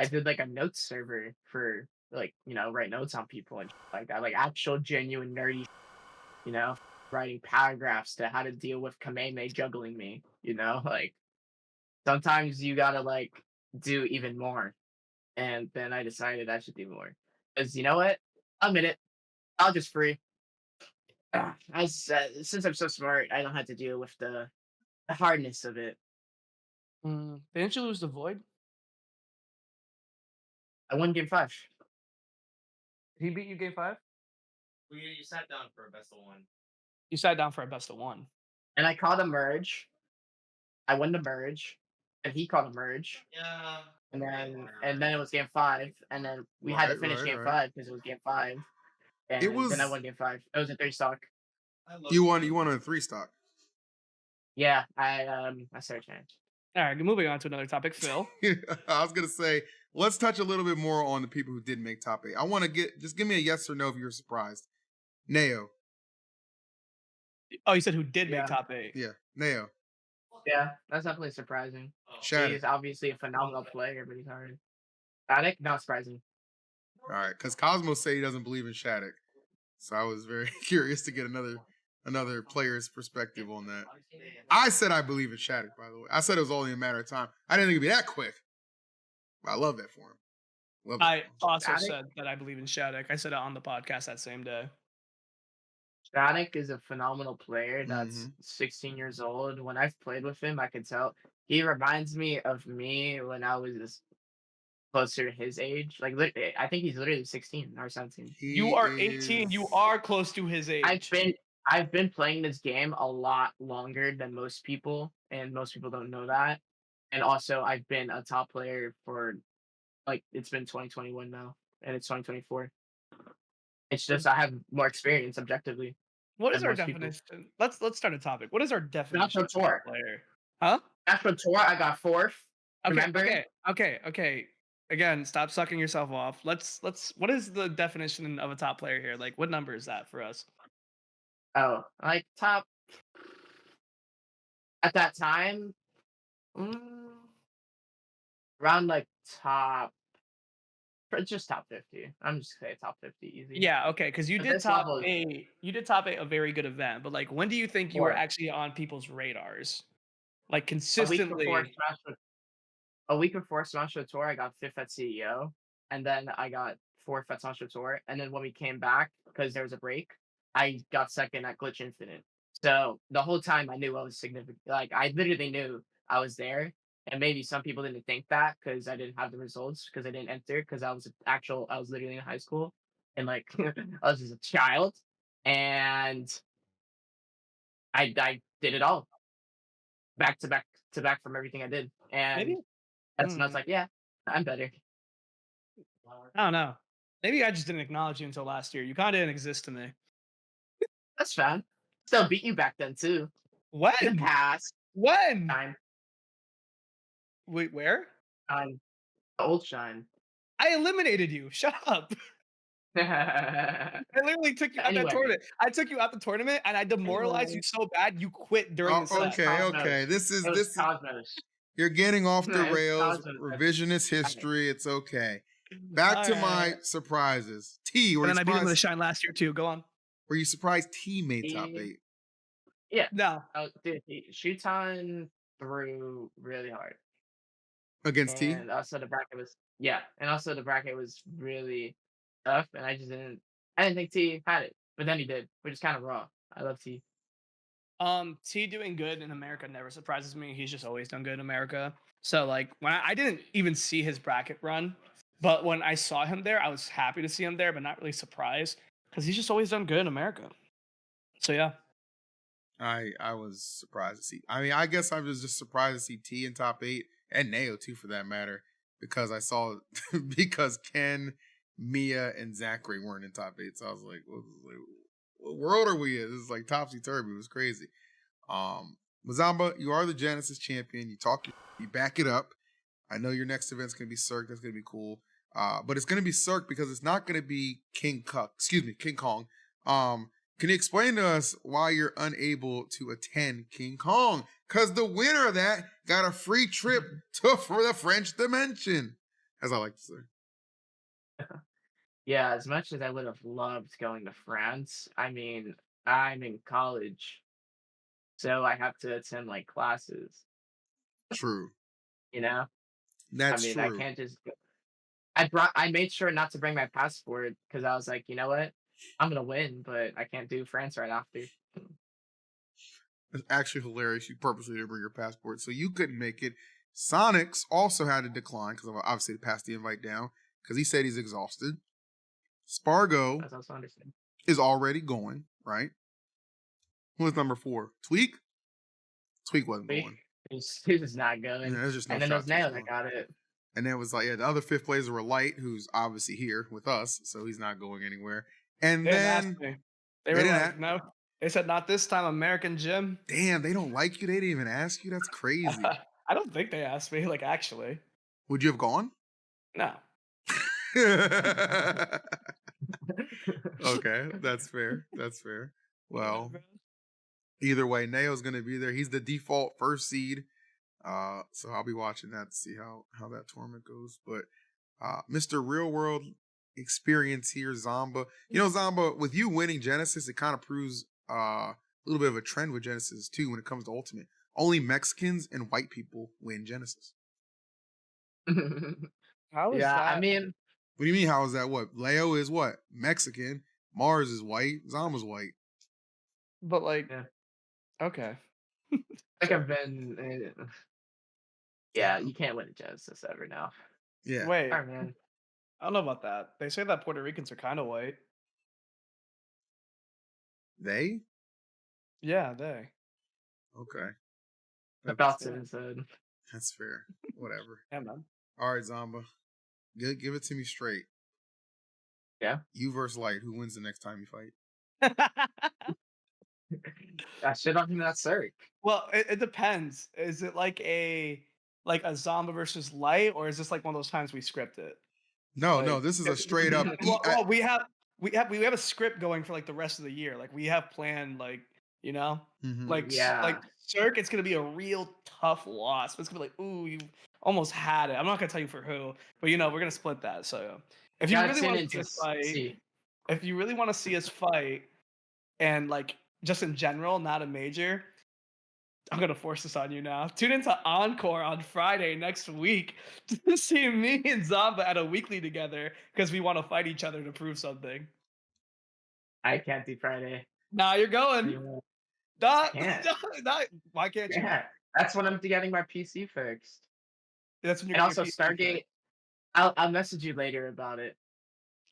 S3: did like a notes server for like write notes on people and like that, like actual genuine nerdy, you know, writing paragraphs to how to deal with Kameme juggling me. Like sometimes you gotta like do even more. And then I decided I should do more. Because you know what? I'll admit it. I'll just free. Since I'm so smart, I don't have to deal with the hardness of it.
S2: Didn't you lose the void?
S3: I won game 5.
S2: He beat you game 5?
S4: Well, you sat down for a best of one.
S2: You sat down for a best of one.
S3: And I caught a merge. I won the merge. And he caught a merge.
S4: Yeah.
S3: And then it was game 5. And then we had to
S1: Right,
S3: finish
S1: right,
S3: game
S1: right.
S3: 5 because it was game 5.
S1: It
S3: And then I
S1: was
S3: won game 5. It was a 3 stock.
S4: I love
S1: you won on a 3 stock.
S3: Yeah, I started changed.
S2: All right, moving on to another topic, Phil.
S1: I was gonna say, let's touch a little bit more on the people who did make top 8. I want to just give me a yes or no if you're surprised. Neo,
S2: Oh, you said who did make
S3: Yeah.
S2: top 8?
S1: yeah, Neo,
S3: Yeah, that's definitely surprising.
S1: Shattuck.
S3: He's obviously a phenomenal player, but he's hard. Attic, not surprising.
S1: All right, because Cosmos say he doesn't believe in Shattuck, so I was very curious to get another player's perspective on that. I said I believe in Shattuck, by the way. I said it was only a matter of time. I didn't think it'd be that quick. But I love that for him. Love that
S2: I
S1: for him.
S2: also
S3: Shattuck?
S2: said that I believe in Shattuck. I said it on the podcast that same day.
S3: Attic is a phenomenal player that's
S1: Mhm.
S3: 16 years old. When I've played with him, I can tell he reminds me of me when I was closer to his age. Like, I think he's literally 16 or 17.
S2: You
S1: He
S2: are 18. You
S1: is.
S2: are close to his
S3: I've
S2: age.
S3: been I've been playing this game a lot longer than most people, and most people don't know that. And also, I've been a top player for like it's been 2021 now, and it's 2024. It's just I have more experience objectively
S2: What is
S3: than
S2: our
S3: most people.
S2: definition? Let's start a topic. What is our definition
S3: National
S2: of top
S3: tour.
S2: player? Huh?
S3: National tour, I got 4th.
S2: Okay,
S3: Remember?
S2: okay. Again, stop sucking yourself off. Let's. What is the definition of a top player here? Like, what number is that for us?
S3: Oh, like top at that time, mm, around like just top 50. I'm just gonna say top 50 easy.
S2: Yeah, okay, because you
S3: At
S2: did
S3: this
S2: top
S3: level,
S2: 8. You did top 8 a very good event, but like, when do you think you were
S3: 4.
S2: actually on people's radars? Like
S3: A week before
S2: consistently.
S3: a week before Smash the Tour, I got 5th at CEO, and then I got 4th at Smash the Tour, and then when we came back because there was a break, I got 2nd at Glitch Infinite. So the whole time I knew I was significant. Like I literally knew I was there, and maybe some people didn't think that because I didn't have the results because I didn't enter because I was literally in high school and like I was just a child, and I did it all back to back to back from everything I did,
S2: Maybe.
S3: and that's when I was
S2: Hmm,
S3: like, yeah, I'm better.
S2: I don't know. Maybe I just didn't acknowledge you until last year. You kind of didn't exist to me.
S3: That's fine. Still beat you back then too. In the
S2: When?
S3: past
S2: When?
S3: time,
S2: Wait, where?
S3: the old shine.
S2: I eliminated you. Shut up. I literally took you out that
S3: Anyway,
S2: tournament. I took you out the tournament, and I demoralized you
S3: anyways,
S2: so bad you quit during
S1: Oh,
S2: the
S3: it was
S2: set.
S1: okay, okay.
S3: Cosmos.
S1: This
S3: It was
S1: is
S3: Cosmos.
S1: you're getting off the
S3: It was
S1: rails.
S3: Cosmos.
S1: Revisionist
S3: Alright.
S1: history. It's okay. Back to my
S2: Alright.
S1: surprises. T, were
S2: And
S1: you
S2: then I beat him with a
S1: surprised?
S2: shine last year too. Go on.
S1: Were you surprised T made top
S3: He,
S1: 8
S3: yeah,
S2: No.
S3: dude, Shuton threw really hard,
S1: against T?
S3: and also the bracket was really tough, and I didn't think T had it, but then he did, which is kind of raw. I love T.
S2: T doing good in America never surprises me. He's just always done good in America. So like when I didn't even see his bracket run, but when I saw him there, I was happy to see him there, but not really surprised because he's just always done good in America. So yeah.
S1: I was surprised to see. I mean, I guess I was just surprised to see T in top 8 and Neo too, for that matter, because I saw because Ken, Mia, and Zachary weren't in top 8. So I was like, what world are we in? This is like topsy turvy. It was crazy. Zomba, you are the Genesis champion. You back it up. I know your next event's gonna be Cirque. That's gonna be cool. But it's gonna be Cirque because it's not gonna be King Kong. Can you explain to us why you're unable to attend King Kong? Because the winner of that got a free trip for the French Dimension, as I like to say.
S3: Yeah, as much as I would have loved going to France, I mean, I'm in college, so I have to attend like classes.
S1: True.
S3: You know,
S1: That's
S3: I
S1: true.
S3: can't just go. I made sure not to bring my passport because I was like, you know what, I'm gonna win, but I can't do France right after.
S1: It's actually hilarious. You purposely didn't bring your passport, so you couldn't make it. Sonics also had to decline because obviously they passed the invite down because he said he's exhausted. Spargo
S3: That's also understandable.
S1: is already going, right? Who was number 4? Tweak? Tweak wasn't going.
S3: He was not going.
S1: Yeah, there's just no
S3: And then
S1: shot
S3: there's
S1: Tweak's
S3: Nail
S1: going.
S3: that got it.
S1: And then it was like, yeah, the other 5th placer were Light, who's obviously here with us, so he's not going anywhere. And
S2: They didn't ask
S1: then
S2: me. They were
S1: didn't
S2: like,
S1: ask-
S2: no. They said not this time, American Jim.
S1: damn, they don't like you. They didn't even ask you. That's crazy.
S2: I don't think they asked me. Like actually,
S1: Would you have gone?
S2: no.
S1: Okay, that's fair. That's fair. Well, either way, Neo's gonna be there. He's the default first seed. So I'll be watching that to see how that tournament goes. But Mr. Real World Experience here, Zomba. You know, Zomba, with you winning Genesis, it kind of proves a little bit of a trend with Genesis too when it comes to Ultimate. Only Mexicans and white people win Genesis.
S2: How is
S3: Yeah,
S2: that?
S3: I mean,
S1: What do you mean? How is that? What? Leo is what? Mexican. Mars is white. Zomba's white.
S2: but like,
S3: Yeah.
S2: okay.
S3: like I've been. Yeah, you can't win a Genesis ever now.
S1: Yeah.
S2: Wait,
S3: Sorry, man.
S2: I don't know about that. They say that Puerto Ricans are kind of white.
S1: They?
S2: Yeah, they.
S1: Okay.
S3: About
S2: fair.
S3: to.
S1: That's fair. Whatever.
S2: Yeah, man.
S1: All right, Zomba. Give it to me straight.
S3: Yeah.
S1: You versus Light. Who wins the next time you fight?
S3: I shit on him that Cirque.
S2: Well, it depends. Is it like a Zomba versus Light, or is this like one of those times we script it?
S1: No,
S2: Like,
S1: no. This is a straight up.
S2: Well, we have a script going for like the rest of the year. Like we have planned, like you know,
S1: Mhm.
S2: like
S3: Yeah.
S2: like Cirque. It's gonna be a real tough loss. But it's gonna be like, ooh, you almost had it. I'm not gonna tell you for who, but you know, we're gonna split that. So if you
S3: Gotta
S2: really
S3: tune
S2: want
S3: in
S2: to see
S3: to
S2: us fight,
S3: see.
S2: if you really want to see us fight, and like just in general, not a major. I'm gonna force this on you now. Tune into Encore on Friday next week to see me and Zomba at a weekly together because we want to fight each other to prove something.
S3: I can't do Friday.
S2: Nah, you're going.
S3: anymore.
S2: Not,
S3: Can't.
S2: why can't you?
S3: Yeah, that's when I'm getting my PC fixed.
S2: That's when you're
S3: And
S2: getting
S3: also
S2: your PC
S3: Stargate.
S2: fixed.
S3: I'll message you later about it.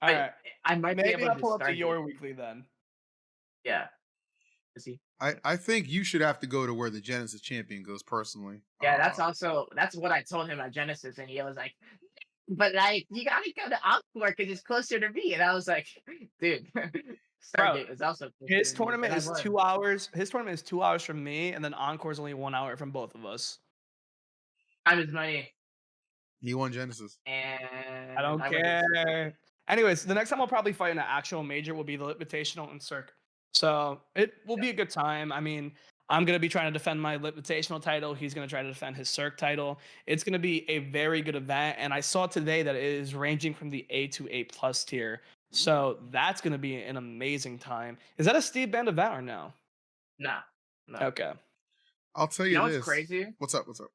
S2: All
S3: But
S2: right.
S3: I might be
S2: Maybe
S3: able
S2: I'll
S3: to
S2: pull up to
S3: Stargate.
S2: your weekly then.
S3: Yeah. See.
S1: I think you should have to go to where the Genesis champion goes personally.
S3: Yeah, that's what I told him at Genesis, and he was like, "But like, you gotta go to Encore because it's closer to me." And I was like, "Dude, Stargate is also closer
S2: His
S3: to me,"
S2: tournament
S3: and I
S2: is
S3: won.
S2: 2 hours. His tournament is 2 hours from me, and then Encore is only 1 hour from both of us.
S3: Time is money,
S1: He won Genesis.
S3: and
S2: I don't
S3: I went to
S2: care. Anyways, the next time I'll probably fight in an actual major will be the Invitational in Cirque. So it will be a good time. I mean, I'm gonna be trying to defend my Invitational title. He's gonna try to defend his Cirque title. It's gonna be a very good event, and I saw today that it is ranging from the A to A plus tier. So that's gonna be an amazing time. Is that a Steve Band event or no?
S3: no, no.
S2: Okay.
S1: I'll tell
S3: You
S1: you
S3: know what's
S1: this.
S3: crazy?
S1: What's up? What's up?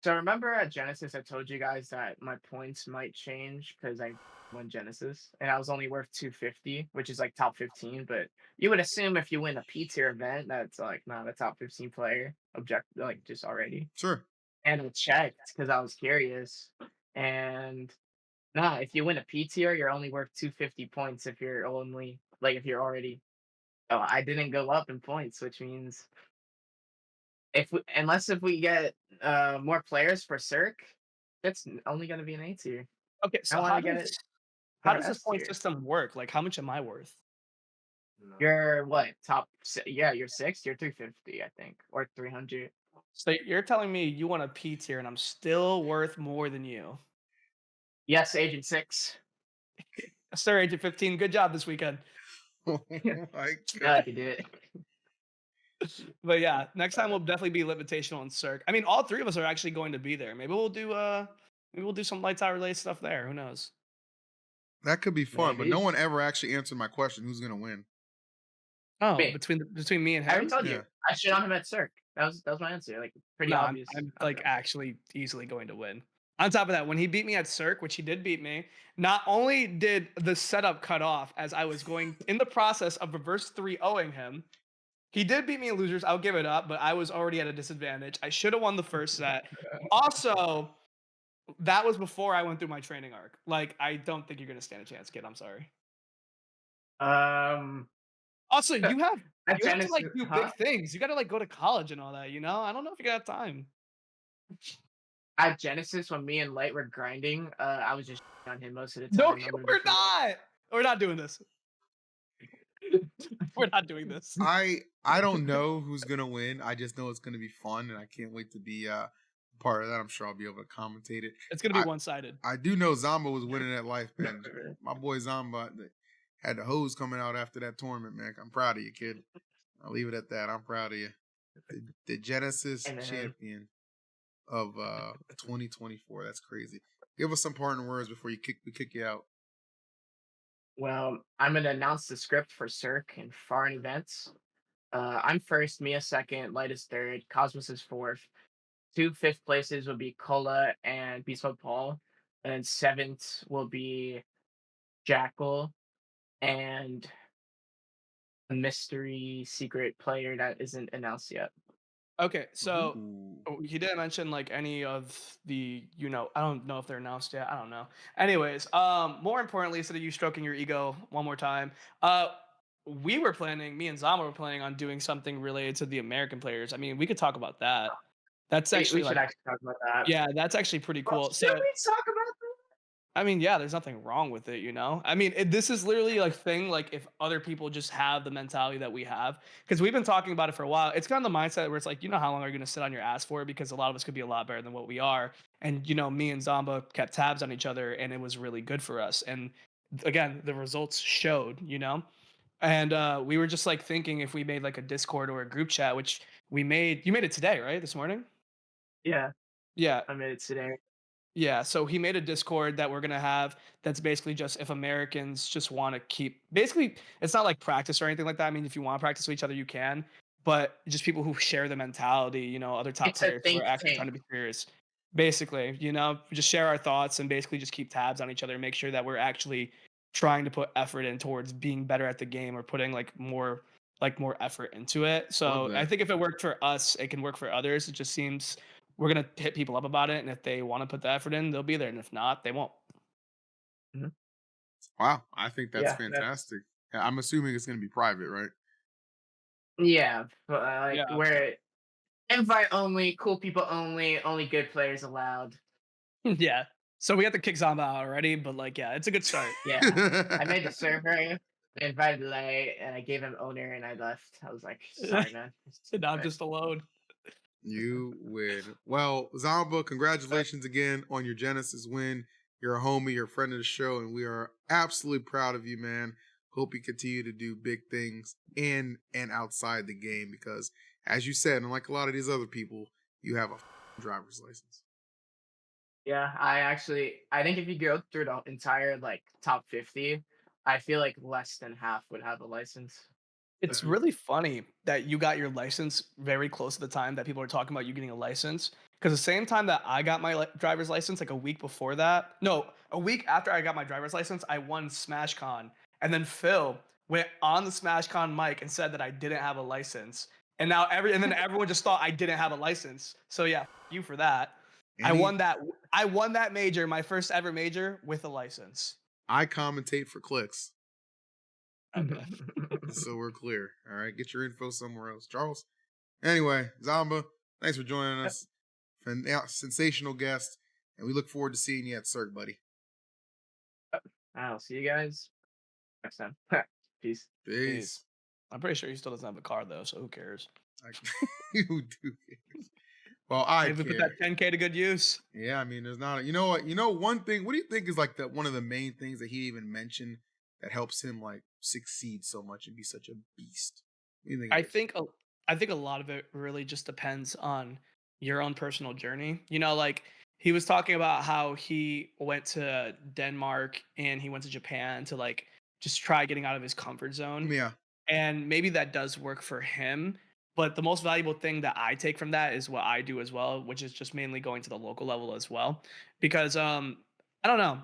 S3: So remember at Genesis, I told you guys that my points might change because I won Genesis, and I was only worth 250, which is like top 15. But you would assume if you win a P tier event, that's like not a top 15 player, object like just already.
S1: Sure.
S3: And I checked because I was curious, and nah, if you win a P tier, you're only worth 250 points if you're only like if you're already. Oh, I didn't go up in points, which means if we get more players for Cirque, it's only gonna be an A tier.
S2: Okay,
S3: I
S2: so
S3: want to get it
S2: how
S3: for
S2: does this
S3: S
S2: point
S3: tier.
S2: system work? Like how much am I worth?
S3: You're what Yeah, you're six. You're 350, I think, or 300.
S2: So you're telling me you want a P tier and I'm still worth more than you.
S3: Yes, Agent Six.
S2: Sir Agent 15, good job this weekend.
S1: Oh my
S3: I
S1: God.
S3: like you did.
S2: But yeah, next time we'll definitely be Invitational and Cirque. I mean, all three of us are actually going to be there. Maybe we'll do some lights out related stuff there. Who knows?
S1: That could be fun, but
S3: Maybe.
S1: no one ever actually answered my question. Who's gonna win?
S2: Oh,
S3: Me.
S2: between me and
S3: I already
S2: him?
S3: told
S1: Yeah.
S3: you. I shit on him at Cirque. That was my answer. Like pretty
S2: No,
S3: obvious.
S2: I'm like actually easily going to win. On top of that, when he beat me at Cirque, which he did beat me, not only did the setup cut off as I was going in the process of reverse 3-0ing him, he did beat me in losers. I'll give it up, but I was already at a disadvantage. I should have won the first set. Also, that was before I went through my training arc. Like, I don't think you're gonna stand a chance, kid. I'm sorry.
S3: um
S2: Also,
S3: at
S2: you have to like
S3: Genesis,
S2: do
S3: huh?
S2: big things. You got to like go to college and all that. You know, I don't know if you're gonna have time.
S3: At Genesis, when me and Light were grinding, I was just shitting on him most of the
S2: No,
S3: time. I'm gonna be
S2: we're
S3: for real.
S2: not. We're not doing this. We're not doing this.
S1: I don't know who's gonna win. I just know it's gonna be fun, and I can't wait to be part of that. I'm sure I'll be able to commentate it.
S2: It's gonna be one-sided.
S1: I do know Zomba was winning that life, man. My boy Zomba had the hose coming out after that tournament, man. I'm proud of you, kid. I'll leave it at that. I'm proud of you. The Genesis
S3: Amen.
S1: champion of 2024. That's crazy. Give us some parting words before we kick you out.
S3: Well, I'm gonna announce the script for Cirque and foreign events. I'm first, Mia second, Light is third, Cosmos is fourth. Two fifth places will be Cola and Beast Mode Paul, and then seventh will be Jackal and a mystery secret player that isn't announced yet.
S2: Okay, so
S1: Ooh.
S2: he didn't mention like any of the, I don't know if they're announced yet. I don't know. Anyways, more importantly, instead of you stroking your ego one more time, me and Zama were planning on doing something related to the American players. I mean, we could talk about that. That's
S3: We
S2: actually
S3: should
S2: like,
S3: actually talk about that.
S2: yeah, that's actually pretty
S3: Well,
S2: cool.
S3: should
S2: So,
S3: we talk about that?
S2: I mean, yeah, there's nothing wrong with it, you know? I mean, this is literally like thing like if other people just have the mentality that we have, because we've been talking about it for a while. It's kind of the mindset where it's like, how long are you going to sit on your ass for? Because a lot of us could be a lot better than what we are. And, me and Zamba kept tabs on each other and it was really good for us. And again, the results showed. And we were just like thinking if we made like a Discord or a group chat, which you made it today, right? This morning?
S3: Yeah,
S2: Yeah.
S3: I made it today.
S2: Yeah, so he made a Discord that we're gonna have that's basically just if Americans just want to keep basically it's not like practice or anything like that. I mean, if you want to practice with each other, you can, but just people who share the mentality, other top
S3: It's a
S2: players who are
S3: think
S2: actually
S3: tank.
S2: trying to be serious. Basically, just share our thoughts and basically just keep tabs on each other and make sure that we're actually trying to put effort in towards being better at the game or putting more effort into it. So I
S1: that.
S2: think if it worked for us, it can work for others. It just seems we're gonna hit people up about it, and if they want to put the effort in, they'll be there, and if not, they won't.
S1: Wow, I think that's
S3: Yeah,
S1: fantastic. Yeah, I'm assuming it's gonna be private, right?
S3: Yeah, but
S2: Yeah.
S3: we're invite only, cool people only good players allowed.
S2: Yeah. So we have to kick Zamba out already, but yeah, it's a good start.
S3: Yeah, I made the server, I invited Lay, and I gave him owner, and I left. I was like, sorry, man.
S2: And now I'm
S3: But-
S2: just alone.
S1: You win. Well, Zomba, congratulations again on your Genesis win. You're a homie, you're a friend of the show, and we are absolutely proud of you, man. Hope you continue to do big things in and outside the game because, as you said, unlike a lot of these other people, you have a driver's license.
S3: Yeah, I think if you go through the entire like top 50, I feel like less than half would have a license.
S2: It's really funny that you got your license very close to the time that people are talking about you getting a license. Because the same time that I got my driver's license, like a week before that, no, a week after I got my driver's license, I won SmashCon. And then Phil went on the SmashCon mic and said that I didn't have a license. And now and then everyone just thought I didn't have a license. So yeah, you for that. I
S1: Any,
S2: won that. I won that major, my first ever major, with a license.
S1: I commentate for clicks,
S2: Okay.
S1: so we're clear. All right, get your info somewhere else, Charles. Anyway, Zomba, thanks for joining us. Sensational guest, and we look forward to seeing you at Cirque, buddy.
S3: I'll see you guys next time. Peace.
S1: Peace.
S2: I'm pretty sure he still doesn't have a car though, so who cares?
S1: You do. Well, I
S2: Maybe
S1: care.
S2: put that 10K to good use.
S1: Yeah, I mean, there's not. You know what? You know one thing. What do you think is like one of the main things that he even mentioned that helps him like succeed so much and be such a beast? What do you think?
S2: I think a lot of it really just depends on your own personal journey. You know, like he was talking about how he went to Denmark and he went to Japan to like just try getting out of his comfort zone.
S1: Yeah.
S2: And maybe that does work for him. But the most valuable thing that I take from that is what I do as well, which is just mainly going to the local level as well. Because I don't know.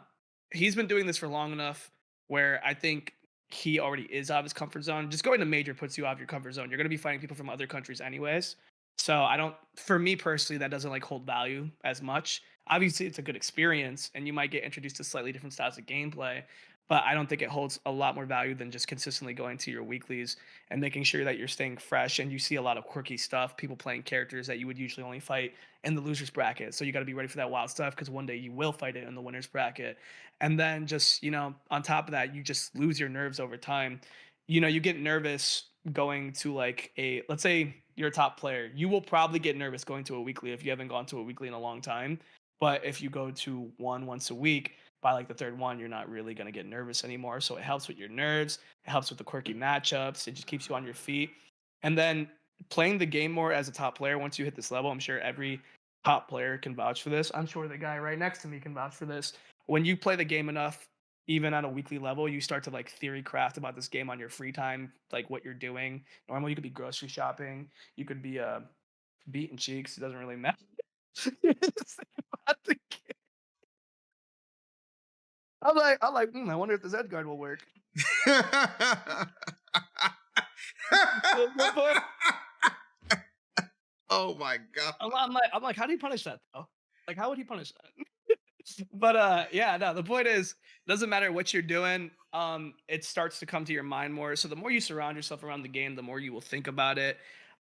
S2: He's been doing this for long enough where I think he already is out of his comfort zone. Just going to major puts you out of your comfort zone. You're gonna be fighting people from other countries anyways. So I don't for me personally, that doesn't like hold value as much. Obviously it's a good experience and you might get introduced to slightly different styles of gameplay, but I don't think it holds a lot more value than just consistently going to your weeklies and making sure that you're staying fresh and you see a lot of quirky stuff, people playing characters that you would usually only fight in the losers bracket. So you got to be ready for that wild stuff because one day you will fight it in the winners bracket. And then just, on top of that, you just lose your nerves over time. You get nervous going to like let's say you're a top player. You will probably get nervous going to a weekly if you haven't gone to a weekly in a long time. But if you go to one once a week, by like the third one, you're not really going to get nervous anymore. So it helps with your nerves. It helps with the quirky matchups. It just keeps you on your feet. And then playing the game more as a top player, once you hit this level, I'm sure every top player can vouch for this. I'm sure the guy right next to me can vouch for this. When you play the game enough, even on a weekly level, you start to like theory craft about this game on your free time, like what you're doing. Normally, you could be grocery shopping. You could be beating cheeks. It doesn't really matter. About the game. I'm like, I wonder if this edge guard will work.
S1: Oh my god!
S2: I'm like, how do you punish that though? Like, how would he punish that? But yeah, no. The point is, it doesn't matter what you're doing. It starts to come to your mind more. So the more you surround yourself around the game, the more you will think about it.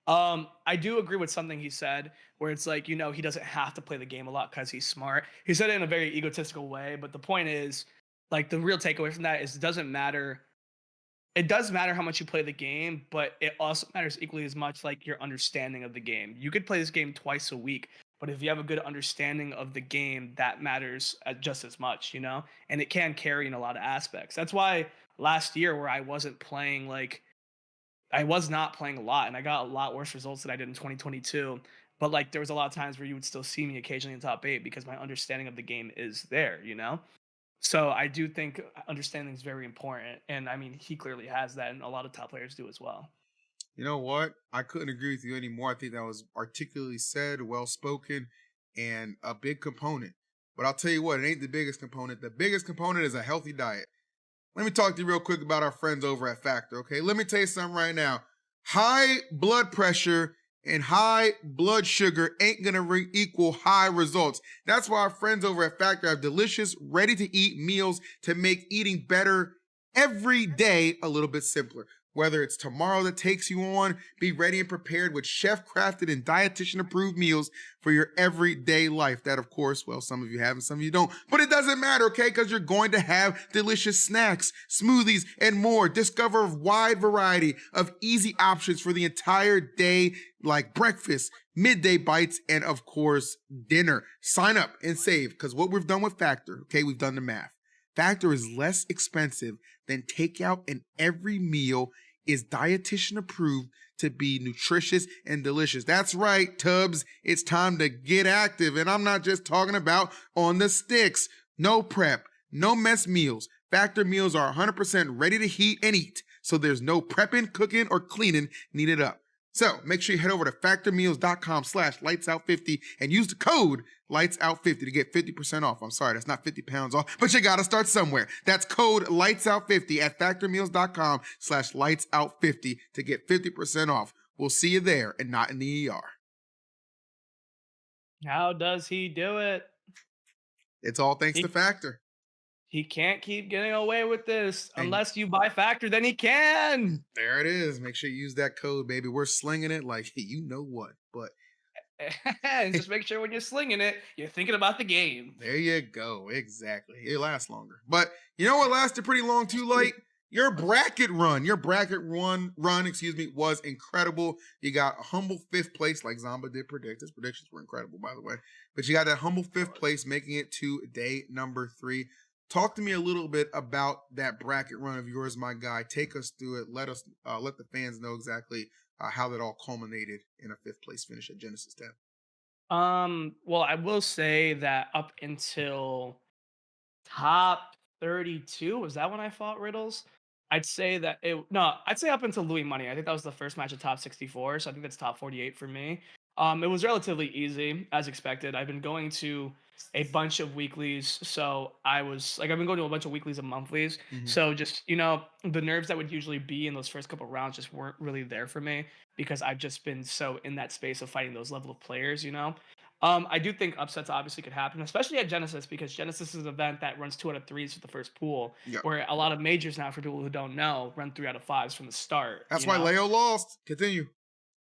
S2: I do agree with something he said, where it's like, he doesn't have to play the game a lot because he's smart. He said it in a very egotistical way, but the point is, like, the real takeaway from that is it doesn't matter. It does matter how much you play the game, but it also matters equally as much like your understanding of the game. You could play this game twice a week, but if you have a good understanding of the game, that matters just as much, and it can carry in a lot of aspects. That's why last year where I wasn't playing I was not playing a lot and I got a lot worse results than I did in 2022. But like there was a lot of times where you would still see me occasionally in top 8 because my understanding of the game is there. So I do think understanding is very important. And I mean, he clearly has that and a lot of top players do as well.
S1: You know what? I couldn't agree with you anymore. I think that was articulately said, well spoken, and a big component. But I'll tell you what, it ain't the biggest component. The biggest component is a healthy diet. Let me talk to you real quick about our friends over at Factor, okay? Let me tell you something right now. High blood pressure and high blood sugar ain't gonna equal high results. That's why our friends over at Factor have delicious, ready-to-eat meals to make eating better every day a little bit simpler. Whether it's tomorrow that takes you on, be ready and prepared with chef-crafted and dietitian-approved meals for your everyday life. That, of course, well, some of you have and some of you don't, but it doesn't matter, okay? Because you're going to have delicious snacks, smoothies, and more. Discover a wide variety of easy options for the entire day, like breakfast, midday bites, and of course, dinner. Sign up and save, because what we've done with Factor, okay, we've done the math. Factor is less expensive than takeout, and every meal is dietitian approved to be nutritious and delicious. That's right, Tubs. It's time to get active. And I'm not just talking about on the sticks. No prep, no mess meals. Factor meals are 100% ready to heat and eat. So there's no prepping, cooking, or cleaning needed up. So make sure you head over to factormeals.com/lightsout50 and use the code lightsout50 to get 50% off. I'm sorry, that's not 50 pounds off, but you got to start somewhere. That's code lightsout50 at factormeals.com/lightsout50 to get 50% off. We'll see you there and not in the ER.
S2: How does he do it?
S1: It's all thanks to Factor.
S2: He can't keep getting away with this
S1: And-
S2: unless you buy Factor, then he can.
S1: There it is. Make sure you use that code, baby. We're slinging it like you know what. But
S2: And just make sure when you're slinging it, you're thinking about the game.
S1: there you go. Exactly. It lasts longer. But you know what lasted pretty long too, Light? Your bracket run. Your bracket run, was incredible. You got a humble 5th place, like Zomba did predict. His predictions were incredible, by the way. But you got that humble 5th place, making it to day number 3. Talk to me a little bit about that bracket run of yours, my guy. Take us through it. Let the fans know exactly how that all culminated in a 5th place finish at Genesis 10.
S2: Well, I will say that up until top 32, was that when I fought Riddles? I'd say up until Louis Money. I think that was the first match of top 64, so I think that's top 48 for me. It was relatively easy, as expected. I've been going to a bunch of weeklies, so I've been going to a bunch of weeklies and monthlies.
S1: Mhm.
S2: So just, the nerves that would usually be in those first couple rounds just weren't really there for me because I've just been so in that space of fighting those level of players, I do think upsets obviously could happen, especially at Genesis, because Genesis is an event that runs 2 out of 3s for the first pool,
S1: Yeah.
S2: where a lot of majors now, for people who don't know, run 3 out of 5s from the start.
S1: That's why Leo lost. Continue.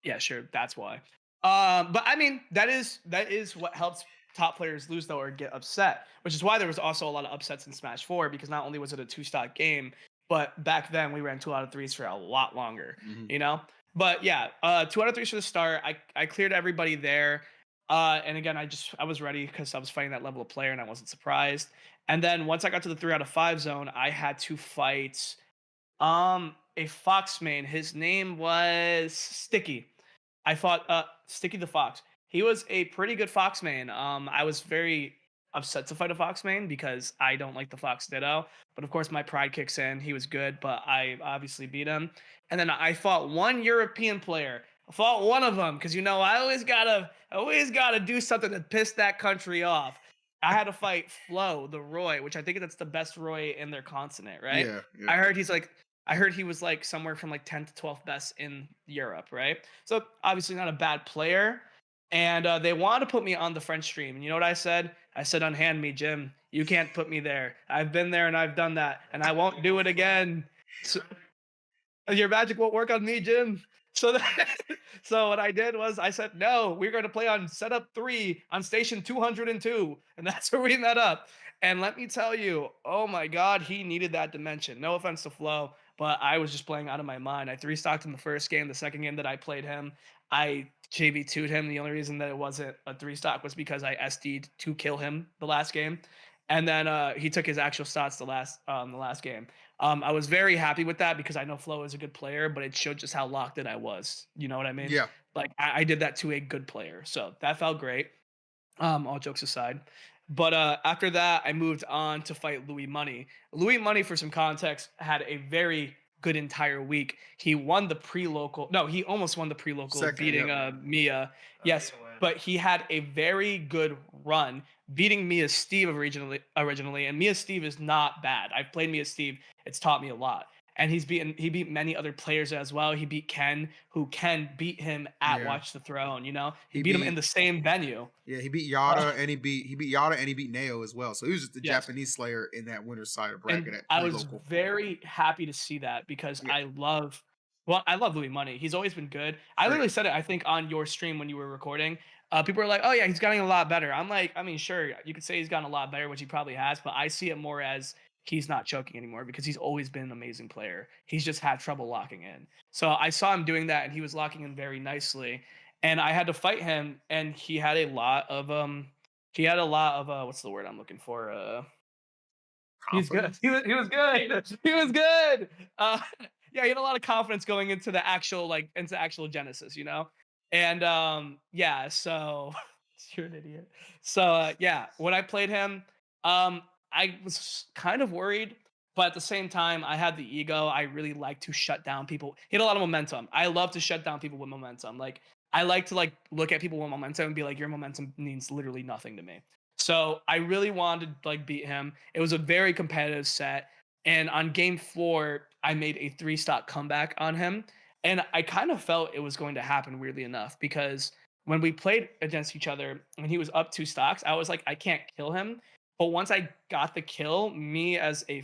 S2: Yeah, sure, that's why. But I mean, that is what helps top players lose, though, or get upset, which is why there was also a lot of upsets in Smash 4, because not only was it a 2-stock game, but back then we ran 2 out of 3s for a lot longer,
S1: Mhm.
S2: But yeah, 2 out of 3s for the start. I cleared everybody there. And again, I was ready because I was fighting that level of player and I wasn't surprised. And then once I got to the 3 out of 5 zone, I had to fight a Fox main. His name was Sticky. I fought Sticky the Fox. He was a pretty good Fox main. I was very upset to fight a Fox main because I don't like the Fox Ditto. But of course my pride kicks in. He was good, but I obviously beat him. And then I fought one European player. I fought one of them because I always gotta do something to piss that country off. I had to fight Flo, the Roy, which I think that's the best Roy in their continent, right?
S1: Yeah.
S2: I heard he was like somewhere from like 10 to 12 best in Europe, right? So obviously not a bad player. And they wanted to put me on the French stream. And you know what I said? I said, unhand me, Jim. You can't put me there. I've been there and I've done that. And I won't do it again. So, your magic won't work on me, Jim. So so what I did was I said, no, we're going to play on setup 3 on station 202. And that's where we met up. And let me tell you, oh my God, he needed that dimension. No offense to Flo, but I was just playing out of my mind. I 3-stocked in the first game. The second game that I played him, I JV2'd him. The only reason that it wasn't a 3-stock was because I SD'd to kill him the last game. And then he took his actual shots the last game. I was very happy with that because I know Flo is a good player, but it showed just how locked in I was. You know what I mean?
S1: Yeah.
S2: Like I did that to a good player. So that felt great. All jokes aside. But after that, I moved on to fight Louis Money. Louis Money, for some context, had a very good entire week. He won the pre-local. No, he almost won the pre-local,
S1: Second,
S2: beating
S1: yep.
S2: Mia. Yes, but he had a very good run, beating Mia Steve originally, and Mia Steve is not bad. I've played Mia Steve. It's taught me a lot. And he beat many other players as well. He beat Ken, who Ken beat him at
S1: Yeah.
S2: Watch the Throne. He
S1: He
S2: beat him
S1: beat-
S2: in the same venue.
S1: Yeah, he beat Yada and he beat Yada and he beat Neo as well. So he was just the
S2: Yes.
S1: Japanese slayer in that winner's side of
S2: And
S1: bracket at
S2: I was
S1: local.
S2: very happy to see that because
S1: Yeah.
S2: I love Well, I love Louis Money. He's always been good. I
S1: Great.
S2: literally said it, I think, on your stream when you were recording. People are like, "Oh yeah, he's getting a lot better." I'm like, I mean, sure, you could say he's gotten a lot better, which he probably has, but I see it more as he's not choking anymore because he's always been an amazing player. He's just had trouble locking in. So I saw him doing that, and he was locking in very nicely. And I had to fight him, and he had a lot of what's the word I'm looking for? He's good.
S1: Confidence.
S2: He was good. He was good. Uh, yeah, he had a lot of confidence going into the actual into actual Genesis, you know. And yeah, so you're an idiot. So yeah, when I played him, um, I was kind of worried, but at the same time, I had the ego. I really like to shut down people. He had a lot of momentum. I love to shut down people with momentum. Like I like to look at people with momentum and be like, your momentum means literally nothing to me. So I really wanted to beat him. It was a very competitive set. And on game 4, I made a 3-stock comeback on him. And I kind of felt it was going to happen, weirdly enough, because when we played against each other and he was up 2 stocks, I was like, I can't kill him. But once I got the kill, me as a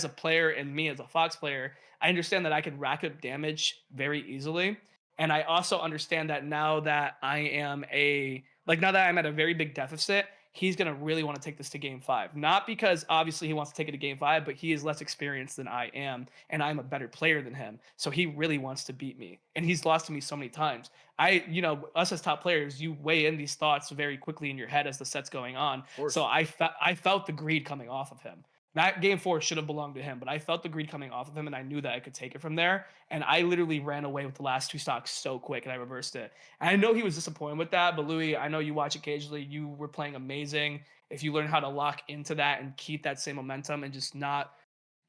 S2: player and me as a Fox player, I understand that I can rack up damage very easily. And I also understand that now that I'm at a very big deficit, he's going to really want to take this to game 5. Not because obviously he wants to take it to game 5, but he is less experienced than I am, and I'm a better player than him. So he really wants to beat me. And he's lost to me so many times. Us as top players, you weigh in these thoughts very quickly in your head as the set's going on.
S1: Of course.
S2: So I felt the greed coming off of him. That game 4 should have belonged to him, but I felt the greed coming off of him, and I knew that I could take it from there. And I literally ran away with the last 2 stocks so quick, and I reversed it. And I know he was disappointed with that, but Louis, I know you watch occasionally. You were playing amazing. If you learn how to lock into that and keep that same momentum and just not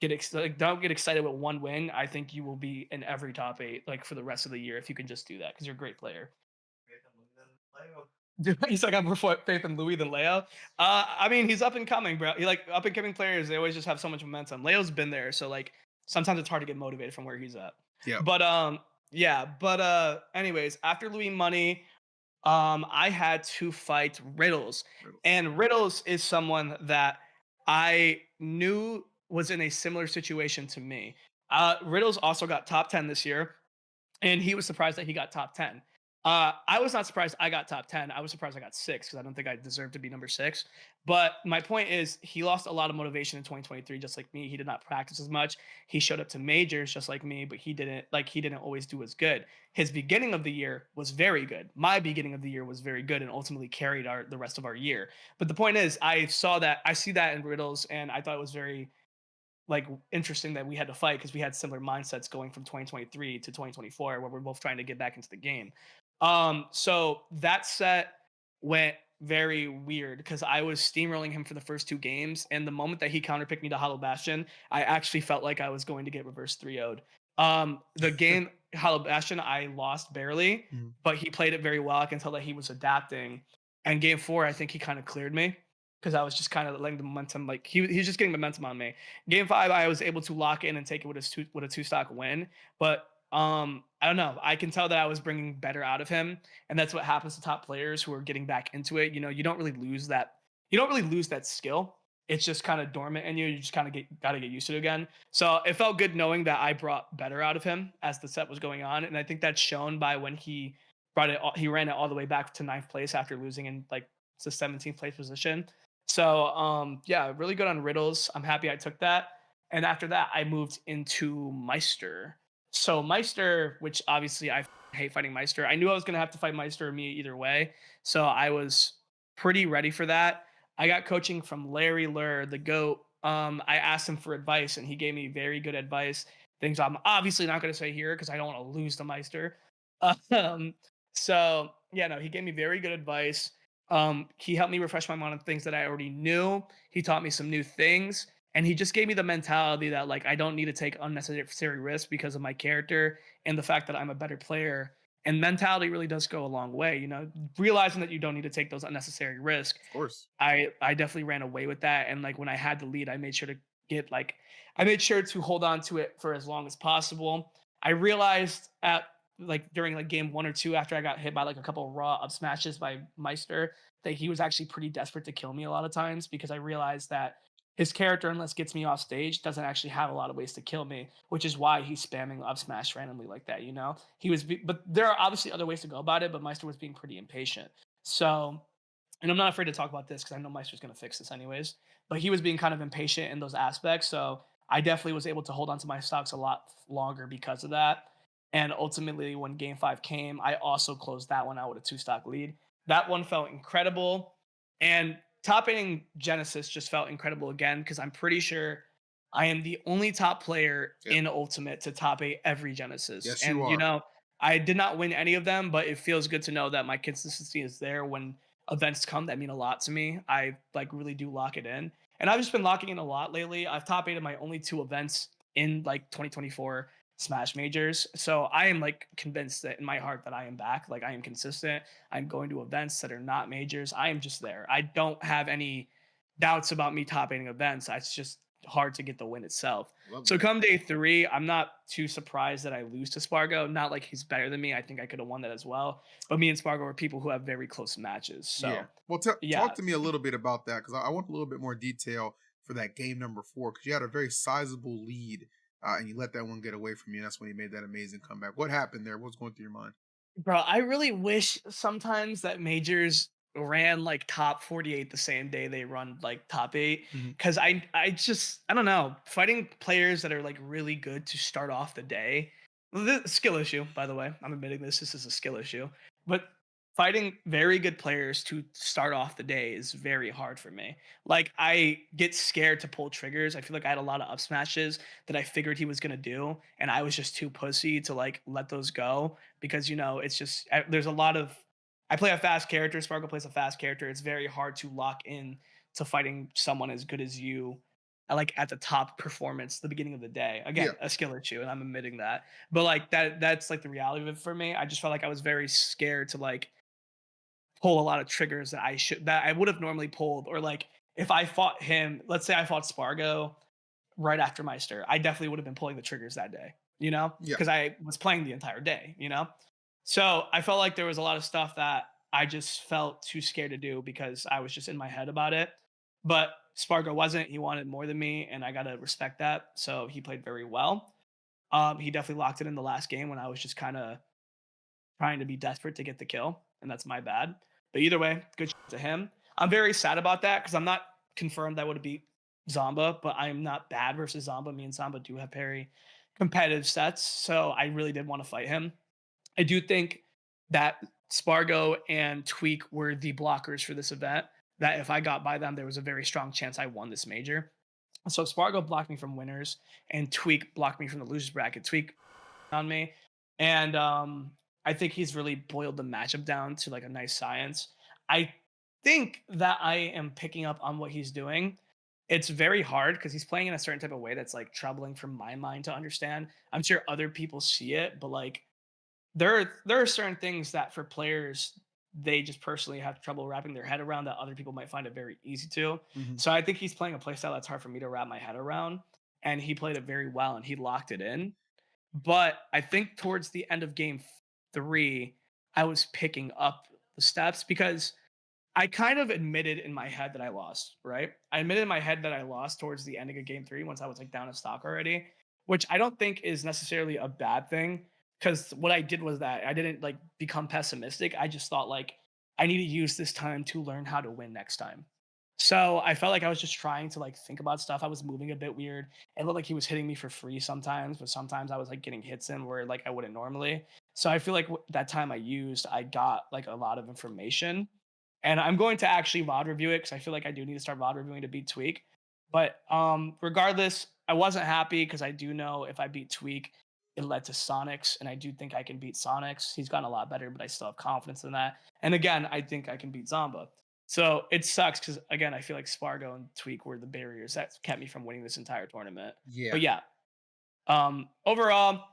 S2: don't get excited with one win, I think you will be in every top 8 for the rest of the year if you can just do that because you're a great player. Dude, he's like, I have more faith in Louis than Leo. I mean, he's up and coming, bro. He up and coming players. They always just have so much momentum. Leo's been there, so sometimes it's hard to get motivated from where he's at.
S1: Yeah.
S2: But yeah. But anyways, after Louis Money, I had to fight Riddles, and Riddles is someone that I knew was in a similar situation to me. Riddles also got top 10 this year, and he was surprised that he got top 10. I was not surprised I got top 10. I was surprised I got 6 because I don't think I deserved to be number 6. But my point is, he lost a lot of motivation in 2023, just like me. He did not practice as much. He showed up to majors just like me, but he didn't always do as good. His beginning of the year was very good. My beginning of the year was very good and ultimately carried the rest of our year. But the point is, I see that in Riddles, and I thought it was very interesting that we had to fight because we had similar mindsets going from 2023 to 2024 where we're both trying to get back into the game. So that set went very weird because I was steamrolling him for the first 2 games, and the moment that he counterpicked me to Hollow Bastion, I actually felt like I was going to get reverse 3-0'd. The game Hollow Bastion I lost barely,
S1: Mhm.
S2: but he played it very well. I can tell that he was adapting. And game 4, I think he kind of cleared me because I was just kind of letting the momentum he's just getting momentum on me. Game 5, I was able to lock in and take it with a 2-stock win, but I don't know. I can tell that I was bringing better out of him, and that's what happens to top players who are getting back into it. You don't really lose that. You don't really lose that skill. It's just kind of dormant in you. You just kind of gotta get used to it again. So it felt good knowing that I brought better out of him as the set was going on, and I think that's shown by when he ran it all the way back to 9th place after losing in the 17th place position. So yeah, really good on Riddles. I'm happy I took that. And after that, I moved into Meister. So Meister, which obviously I hate fighting Meister. I knew I was gonna have to fight Meister or me either way. So I was pretty ready for that. I got coaching from Larry Lur, the GOAT. I asked him for advice and he gave me very good advice. Things I'm obviously not gonna say here because I don't want to lose to Meister. Um, so yeah, no, he gave me very good advice. He helped me refresh my mind on things that I already knew. He taught me some new things, and he just gave me the mentality that I don't need to take unnecessary risks because of my character and the fact that I'm a better player. And mentality really does go a long way. Realizing that you don't need to take those unnecessary risks.
S1: Of course.
S2: I definitely ran away with that, and when I had the lead, I made sure to get I made sure to hold on to it for as long as possible. I realized at during game 1 or 2 after I got hit by a couple of raw up smashes by Meister that he was actually pretty desperate to kill me a lot of times because I realized that his character, unless gets me off stage, doesn't actually have a lot of ways to kill me, which is why he's spamming up smash randomly like that. But there are obviously other ways to go about it. But Meister was being pretty impatient. So, and I'm not afraid to talk about this because I know Meister's going to fix this anyways. But he was being kind of impatient in those aspects. So I definitely was able to hold on to my stocks a lot longer because of that. And ultimately, when Game 5 came, I also closed that one out with a 2 stock lead. That one felt incredible. And topping Genesis just felt incredible again because I'm pretty sure I am the only top player
S1: Yep.
S2: in Ultimate to top 8 every Genesis.
S1: Yes, you
S2: And,
S1: are.
S2: I did not win any of them, but it feels good to know that my consistency is there when events come that mean a lot to me. I like really do lock it in. And I've just been locking in a lot lately. I've top 8 my only 2 events in like 2024 Smash Majors. So I am like convinced that in my heart that I am back. Like I am consistent. I'm going to events that are not majors. I am just there. I don't have any doubts about me top 8 events. It's just hard to get the win itself.
S1: Love
S2: So
S1: that.
S2: come day 3, I'm not too surprised that I lose to Spargo. Not like he's better than me. I think I could have won that as well. But me and Spargo are people who have very close matches. So
S1: Yeah. Well,
S2: yeah.
S1: talk to me a little bit about that because I want a little bit more detail for that game number 4 because you had a very sizable lead and you let that one get away from you. And that's when you made that amazing comeback. What happened there? What was going through your mind?
S2: Bro, I really wish sometimes that majors ran like top 48 the same day they run like top 8
S1: Mhm.
S2: cuz I don't know, fighting players that are like really good to start off the day. Skill issue, by the way. I'm admitting this is a skill issue. But fighting very good players to start off the day is very hard for me. Like I get scared to pull triggers. I feel like I had a lot of up smashes that I figured he was going to do and I was just too pussy to like let those go because it's just there's a lot of I play a fast character. Sparkle plays a fast character. It's very hard to lock in to fighting someone as good as you, like at the top performance, the beginning of the day.
S1: Yeah.
S2: Again, a skill issue, and I'm admitting that. But like that's like the reality of it for me. I just felt like I was very scared to like pull a lot of triggers that I would have normally pulled, or like if I fought him, let's say I fought Spargo right after Meister, I definitely would have been pulling the triggers that day,
S1: Yeah.
S2: because I was playing the entire day. So I felt like there was a lot of stuff that I just felt too scared to do because I was just in my head about it. But Spargo wasn't. He wanted more than me, and I gotta respect that. So he played very well. He definitely locked it in the last game when I was just kind of trying to be desperate to get the kill, and that's my bad. But either way, good to him. I'm very sad about that because I'm not confirmed I would have beat Zomba, but I'm not bad versus Zomba. Me and Zomba do have very competitive sets, so I really did want to fight him. I do think that Spargo and Tweak were the blockers for this event. That if I got by them, there was a very strong chance I won this major. So Spargo blocked me from winners, and Tweak blocked me from the losers bracket. Tweak on me, and I think he's really boiled the matchup down to like a nice science. I think that I am picking up on what he's doing. It's very hard because he's playing in a certain type of way that's like troubling for my mind to understand. I'm sure other people see it, but like there are certain things that for players they just personally have trouble wrapping their head around that other people might find it very easy to.
S1: Mhm.
S2: So I think he's playing a playstyle that's hard for me to wrap my head around, and he played it very well and he locked it in. But I think towards the end of game 3, I was picking up the steps because I kind of admitted in my head that I lost, right? I admitted in my head that I lost towards the ending of game 3 once I was like down a stock already, which I don't think is necessarily a bad thing because what I did was that I didn't like become pessimistic. I just thought like I need to use this time to learn how to win next time. So I felt like I was just trying to like think about stuff. I was moving a bit weird. It looked like he was hitting me for free sometimes, but sometimes I was like getting hits in where like I wouldn't normally. So I feel like that time I used, I got like a lot of information, and I'm going to actually VOD review it because I feel like I do need to start VOD reviewing to beat Tweak. But regardless, I wasn't happy because I do know if I beat Tweak, it led to Sonics, and I do think I can beat Sonics. He's gotten a lot better, but I still have confidence in that. And again, I think I can beat Zomba. So it sucks because again, I feel like Spargo and Tweak were the barriers that kept me from winning this entire tournament.
S1: Yeah.
S2: But yeah, overall,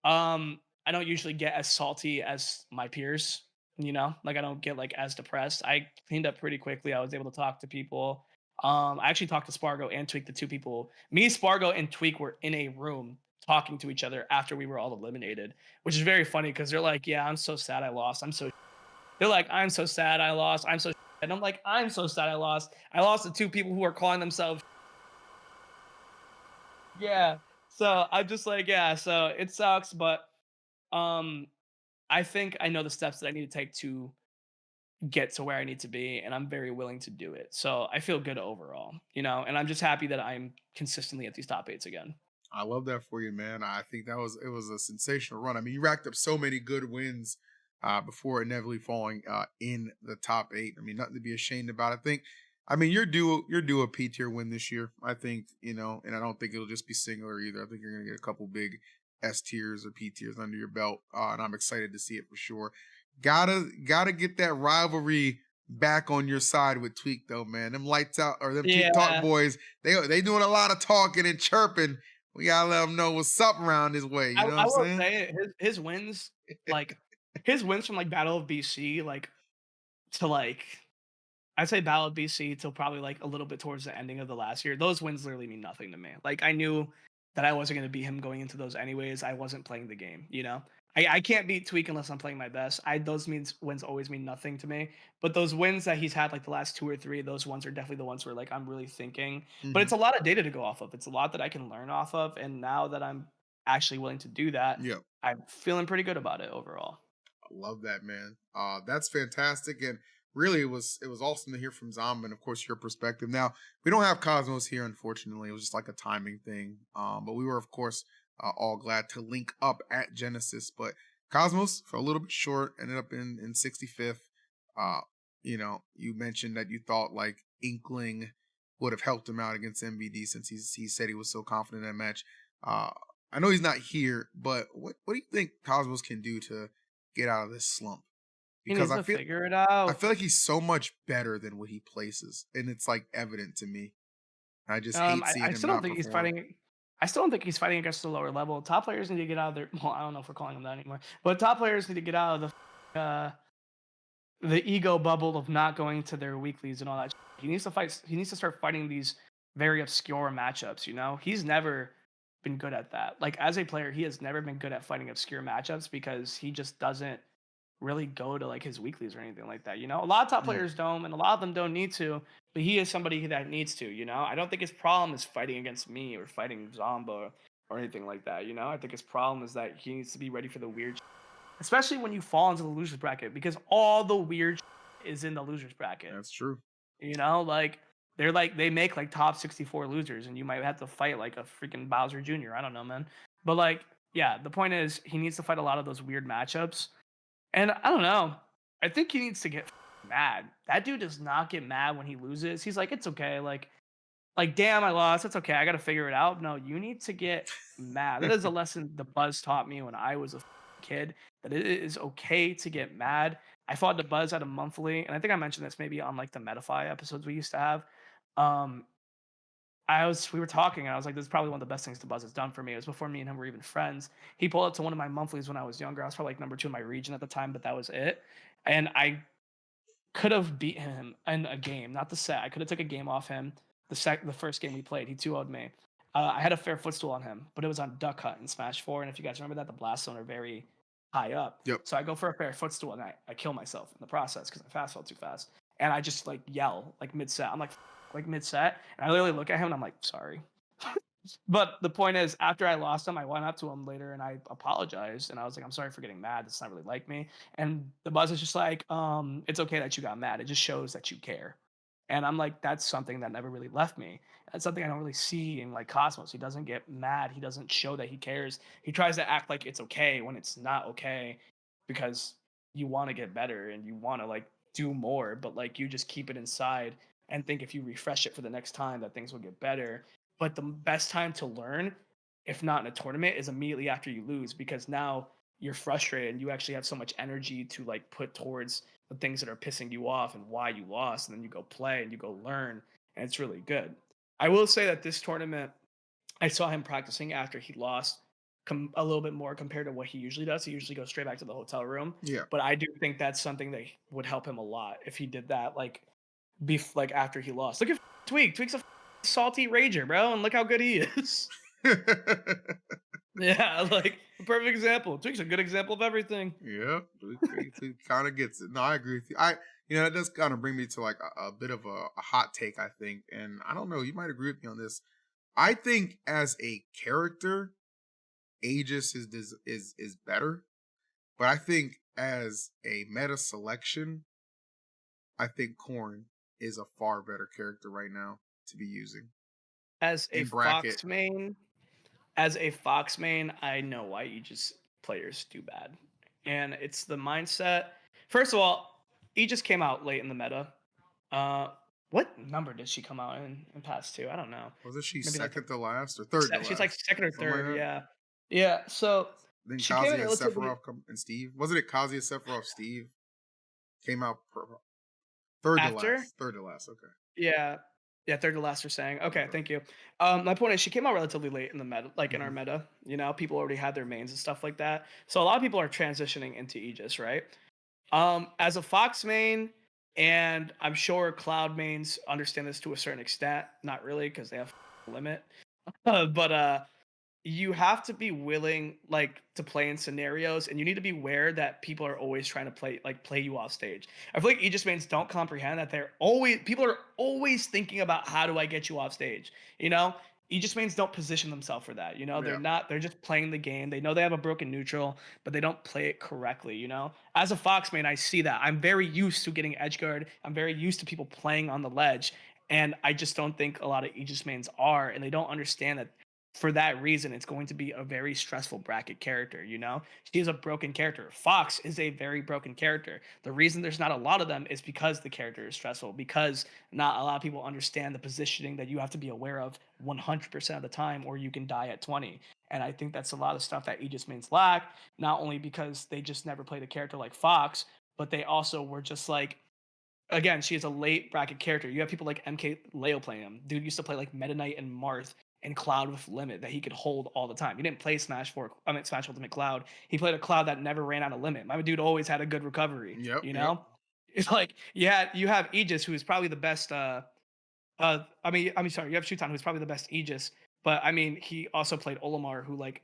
S2: I don't usually get as salty as my peers. Like I don't get like as depressed. I cleaned up pretty quickly. I was able to talk to people. I actually talked to Spargo and Tweak, the two people. Me, Spargo, and Tweak were in a room talking to each other after we were all eliminated, which is very funny because they're like, "Yeah, I'm so sad I lost. I'm so." They're like, "I'm so sad I lost. I'm so," and I'm like, "I'm so sad I lost. I lost to two people who are calling themselves." Yeah. So I'm just like, yeah. So it sucks, but um, I think I know the steps that I need to take to get to where I need to be, and I'm very willing to do it. So I feel good overall, and I'm just happy that I'm consistently at these top eights again.
S1: I love that for you, man. I think it was a sensational run. I mean, you racked up so many good wins before inevitably falling in the top eight. I mean, nothing to be ashamed about. I mean, you're due a P tier win this year. I think and I don't think it'll just be singular either. I think you're gonna get a couple big S tiers or P tiers under your belt, and I'm excited to see it for sure. Gotta get that rivalry back on your side with Tweak though, man. Them lights out or them Tweak Talk
S2: Yeah.
S1: boys, they doing a lot of talking and chirping. We gotta let them know what's up around this way. You know what
S2: I
S1: I'm
S2: will
S1: saying?
S2: say his wins, like his wins from like Battle of BC, like to like I'd say Battle of BC till probably like a little bit towards the ending of the last year. Those wins literally mean nothing to me. Like I knew that I wasn't gonna beat him going into those anyways. I wasn't playing the game. I can't beat Tweak unless I'm playing my best. Those means wins always mean nothing to me. But those wins that he's had like the last two or three, those ones are definitely the ones where like I'm really thinking. But
S1: Hmm.
S2: it's a lot of data to go off of. It's a lot that I can learn off of. And now that I'm actually willing to do that,
S1: Yep.
S2: I'm feeling pretty good about it overall.
S1: I love that, man. That's fantastic, and really, it was awesome to hear from Zom and of course your perspective. Now we don't have Cosmos here, unfortunately. It was just like a timing thing, but we were of course all glad to link up at Genesis. But Cosmos for a little bit short, ended up in 65th. You mentioned that you thought like Inkling would have helped him out against MVD since he said he was so confident in that match. Uh, I know he's not here, but what do you think Cosmos can do to get out of this slump?
S2: He
S1: Because
S2: needs
S1: I
S2: to
S1: feel
S2: figure it
S1: I
S2: out.
S1: feel like he's so much better than what he places, and it's like evident to me. I just hate
S2: I
S1: seeing him
S2: still don't
S1: not
S2: think he's
S1: perform.
S2: fighting. I still don't think he's fighting against the lower level. Top players need to get out of their. Well, I don't know if we're calling them that anymore. But top players need to get out of the ego bubble of not going to their weeklies and all that. He needs to fight. He needs to start fighting these very obscure matchups. He's never been good at that. Like as a player, he has never been good at fighting obscure matchups because he just doesn't really go to like his weeklies or anything like that. A lot of top
S1: Mm,
S2: players don't, and a lot of them don't need to. But he is somebody that needs to. I don't think his problem is fighting against me or fighting Zomba or anything like that. I think his problem is that he needs to be ready for the weird, especially when you fall into the losers bracket because all the weird is in the losers bracket.
S1: that's true.
S2: Like they make like top 64 losers, and you might have to fight like a freaking Bowser Jr. I don't know, man. But like, yeah, the point is he needs to fight a lot of those weird matchups and I don't know. I think he needs to get mad. That dude does not get mad when he loses. He's like, it's okay. Like, damn, I lost. It's okay. I got to figure it out. No, you need to get mad. That is a lesson the Buzz taught me when I was a kid. That it is okay to get mad. I fought the Buzz at a monthly, and I think I mentioned this maybe on like the Metafy episodes we used to have. Um, we were talking, and I was like, this is probably one of the best things the Buzz has done for me. It was before me and him were even friends. He pulled up to one of my monthlies when I was younger. I was probably like number two in my region at the time, but that was it. And I could have beat him in a game, not the set. I could have took a game off him. The first game we played, he 2-0'd me. I had a fair footstool on him, but it was on Duck Hunt in Smash 4. And if you guys remember that, the blast zone are very high up.
S1: Yep.
S2: So I go for a fair footstool and I kill myself in the process because I fast fell too fast. And I just like yell like mid set. I'm like mid set, and I literally look at him and I'm like, sorry. But the point is, after I lost him, I went up to him later and I apologized and I was like, I'm sorry for getting mad. It's not really like me. And the Buzz is just like, it's okay that you got mad. It just shows that you care. And I'm like, that's something that never really left me. That's something I don't really see in like Cosmos. He doesn't get mad. He doesn't show that he cares. He tries to act like it's okay when it's not okay because you want to get better and you want to like do more, but like you just keep it inside and think if you refresh it for the next time that things will get better. But the best time to learn, if not in a tournament, is immediately after you lose because now you're frustrated and you actually have so much energy to like put towards the things that are pissing you off and why you lost, and then you go play and you go learn, and it's really good. I will say that this tournament, I saw him practicing after he lost a little bit more compared to what he usually does. He usually goes straight back to the hotel room,
S1: Yeah.
S2: but I do think that's something that would help him a lot if he did that, like like after he lost. Look at Tweak. Tweak's a salty rager, bro, and look how good he is. Yeah, like a perfect example. Tweak's a good example of everything.
S1: Yeah, he kind of gets it. No, I agree with you. That does kind of bring me to like a bit of a hot take, I think, and I don't know. You might agree with me on this. I think as a character, Aegis is better, but I think as a meta selection, I think Corrin is a far better character right now to be using
S2: As a
S1: in bracket.
S2: Fox main, as a Fox main, I know why Aegis players do bad. And it's the mindset. First of all, Aegis came out late in the meta. Uh, what number did she come out in past two? I don't know.
S1: Wasn't she
S2: Maybe like
S1: second to last or third to
S2: she's like
S1: last?
S2: second or
S1: Something like
S2: third.
S1: that.
S2: Yeah, yeah. So
S1: Then
S2: she came in
S1: Kazuya,
S2: relatively
S1: Sephiroth, and Steve. Wasn't it Kazuya, Sephiroth, Steve? Came out third to
S2: after.
S1: last. Third to last. Okay.
S2: Yeah. Yeah, third to last, you're saying. Okay,
S1: Okay.
S2: thank you. My point is, she came out relatively late in the meta, like in our
S1: Mhm.
S2: meta. You know, people already had their mains and stuff like that. So a lot of people are transitioning into Aegis, right? As a Fox main, and I'm sure Cloud mains understand this to a certain extent. Not really, because they have a limit. But you have to be willing like to play in scenarios, and you need to be aware that people are always trying to play you off stage. I feel like Aegis mains don't comprehend that people are always thinking about how do I get you off stage. You know, Aegis mains don't position themselves for that. You know,
S1: Yeah.
S2: they're just playing the game. They know they have a broken neutral, but they don't play it correctly. You know, as a Fox main, I see that. I'm very used to getting edge guard. I'm very used to people playing on the ledge. And I just don't think a lot of Aegis mains are, and they don't understand that for that reason, it's going to be a very stressful bracket character. You know, she is a broken character. Fox is a very broken character. The reason there's not a lot of them is because the character is stressful, because not a lot of people understand the positioning that you have to be aware of 100% of the time, or you can die at 20. And I think that's a lot of stuff that Aegis mains lack, not only because they just never played a character like Fox, but they also were just like, again, she is a late bracket character. You have people like MK Leo playing him. Dude used to play like Meta Knight and Marth and Cloud with limit that he could hold all the time. He didn't play Smash Ultimate Cloud. He played a Cloud that never ran out of limit. My dude always had a good recovery.
S1: Yep.
S2: You
S1: Yep.
S2: know, it's like you have Aegis, who is probably the best. Sorry, you have Shutan, who's probably the best Aegis, but I mean, he also played Olimar, who like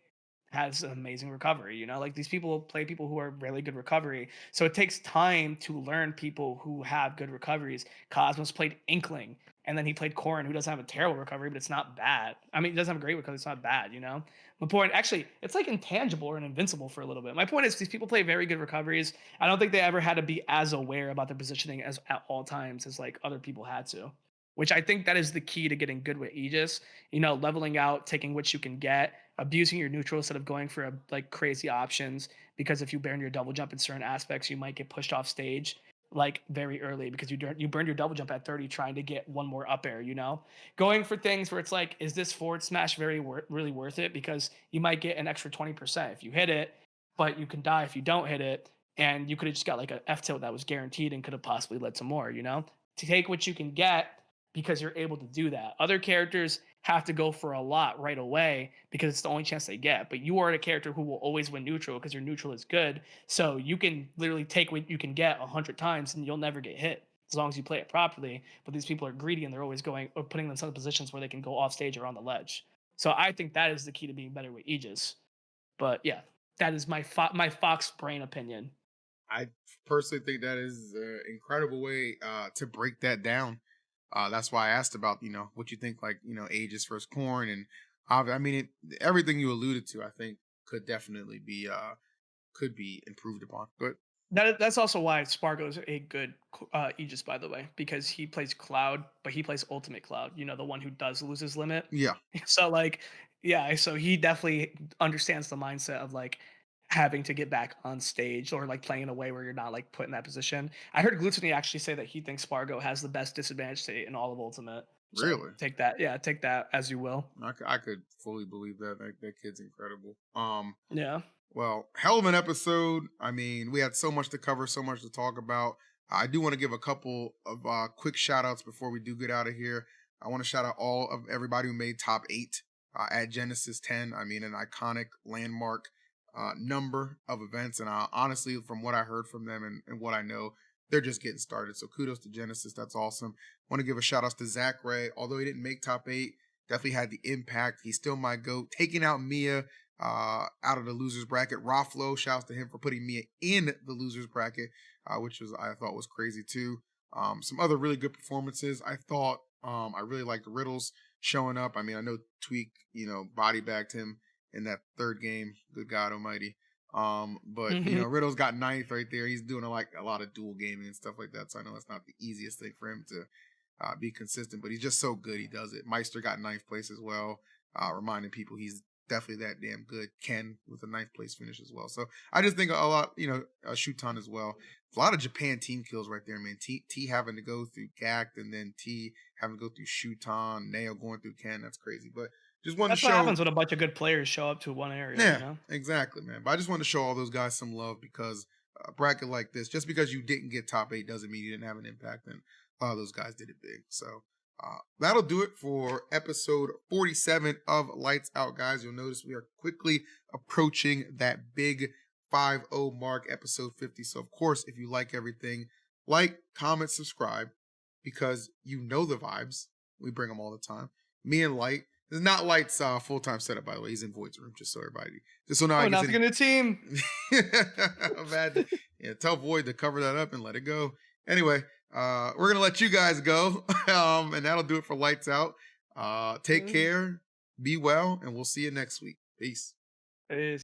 S2: has an amazing recovery. You know, like these people play people who are really good recovery, so it takes time to learn people who have good recoveries. Cosmos played Inkling, and then he played Corrin, who doesn't have a terrible recovery, but it's not bad. I mean, he doesn't have a great recovery; it's not bad. You know, my point actually, it's like intangible or invincible for a little bit. My point is, these people play very good recoveries. I don't think they ever had to be as aware about their positioning as at all times as like other people had to, which I think that is the key to getting good with Aegis. You know, leveling out, taking what you can get, abusing your neutral instead of going for like crazy options. Because if you burn your double jump in certain aspects, you might get pushed off stage like very early because you burned your double jump at 30 trying to get one more up air. You know, going for things where it's like, is this forward smash really worth it? Because you might get an extra 20% if you hit it, but you can die if you don't hit it. And you could have just got like a F tilt that was guaranteed and could have possibly led to more. You know, to take what you can get because you're able to do that. Other characters have to go for a lot right away because it's the only chance they get. But you are a character who will always win neutral because your neutral is good. So you can literally take what you can get 100 times and you'll never get hit as long as you play it properly. But these people are greedy and they're always going or putting themselves in positions where they can go off stage or on the ledge. So I think that is the key to being better with Aegis. But yeah, that is my Fox brain opinion.
S1: I personally think that is an incredible way to break that down. That's why I asked about, what you think, like, Aegis versus Corn. And I mean, everything you alluded to, I think could be improved upon. But
S2: That's also why Spargo is a good Aegis, by the way, because he plays Cloud, but he plays Ultimate Cloud. You know, the one who does lose his limit.
S1: yeah,
S2: So like, yeah, so he definitely understands the mindset of like having to get back on stage or like playing in a way where you're not like put in that position. I heard Glutony actually say that he thinks Spargo has the best disadvantage state in all of Ultimate. So
S1: really.
S2: take that as you will.
S1: I could fully believe that. That kid's incredible.
S2: Yeah.
S1: Well, hell of an episode. I mean, we had so much to cover, so much to talk about. I do want to give a couple of quick shout outs before we do get out of here. I want to shout out all of everybody who made top 8 at Genesis 10. I mean, an iconic landmark number of events. And honestly, from what I heard from them and what I know, they're just getting started. So kudos to Genesis. That's awesome. Want to give a shout out to Zach Ray. Although he didn't make top 8, definitely had the impact. He's still my GOAT. Taking out Mia out of the losers bracket. Raflo, shouts to him for putting me in the losers bracket, which I thought was crazy too. Some other really good performances. I thought I really liked Riddles. showing up. I mean, I know Tweak, body bagged him in that third game. Good God Almighty. But Riddle's got ninth right there. He's doing a lot of dual gaming and stuff like that. So I know it's not the easiest thing for him to be consistent, but he's just so good. He does it. Meister got ninth place as well, reminding people he's definitely that damn good. Ken with a ninth place finish as well. So I just think a lot, Shuton as well. A lot of Japan team kills right there, man. T having to go through Gact and then T having to go through Shuton, Nail going through Ken. That's crazy. But just wanted
S2: That's
S1: to
S2: what
S1: show.
S2: happens when a bunch of good players show up to one area.
S1: Yeah, exactly, man. But I just wanted to show all those guys some love because a bracket like this, just because you didn't get top 8 doesn't mean you didn't have an impact. And a lot of those guys did it big. So that'll do it for episode 47 of Lights Out, guys. You'll notice we are quickly approaching that big 5-0 mark, episode 50. So, of course, if you like everything, like, comment, subscribe, because you know the vibes. We bring them all the time. Me and Light. This is not Light's full-time setup, by the way. He's in Void's room, just so everybody. Just so now
S2: Oh, nothing in the team.
S1: Bad. Yeah, tell Void to cover that up and let it go. Anyway, we're gonna let you guys go, and that'll do it for Lights Out. Take care, be well, and we'll see you next week. Peace.
S2: Peace.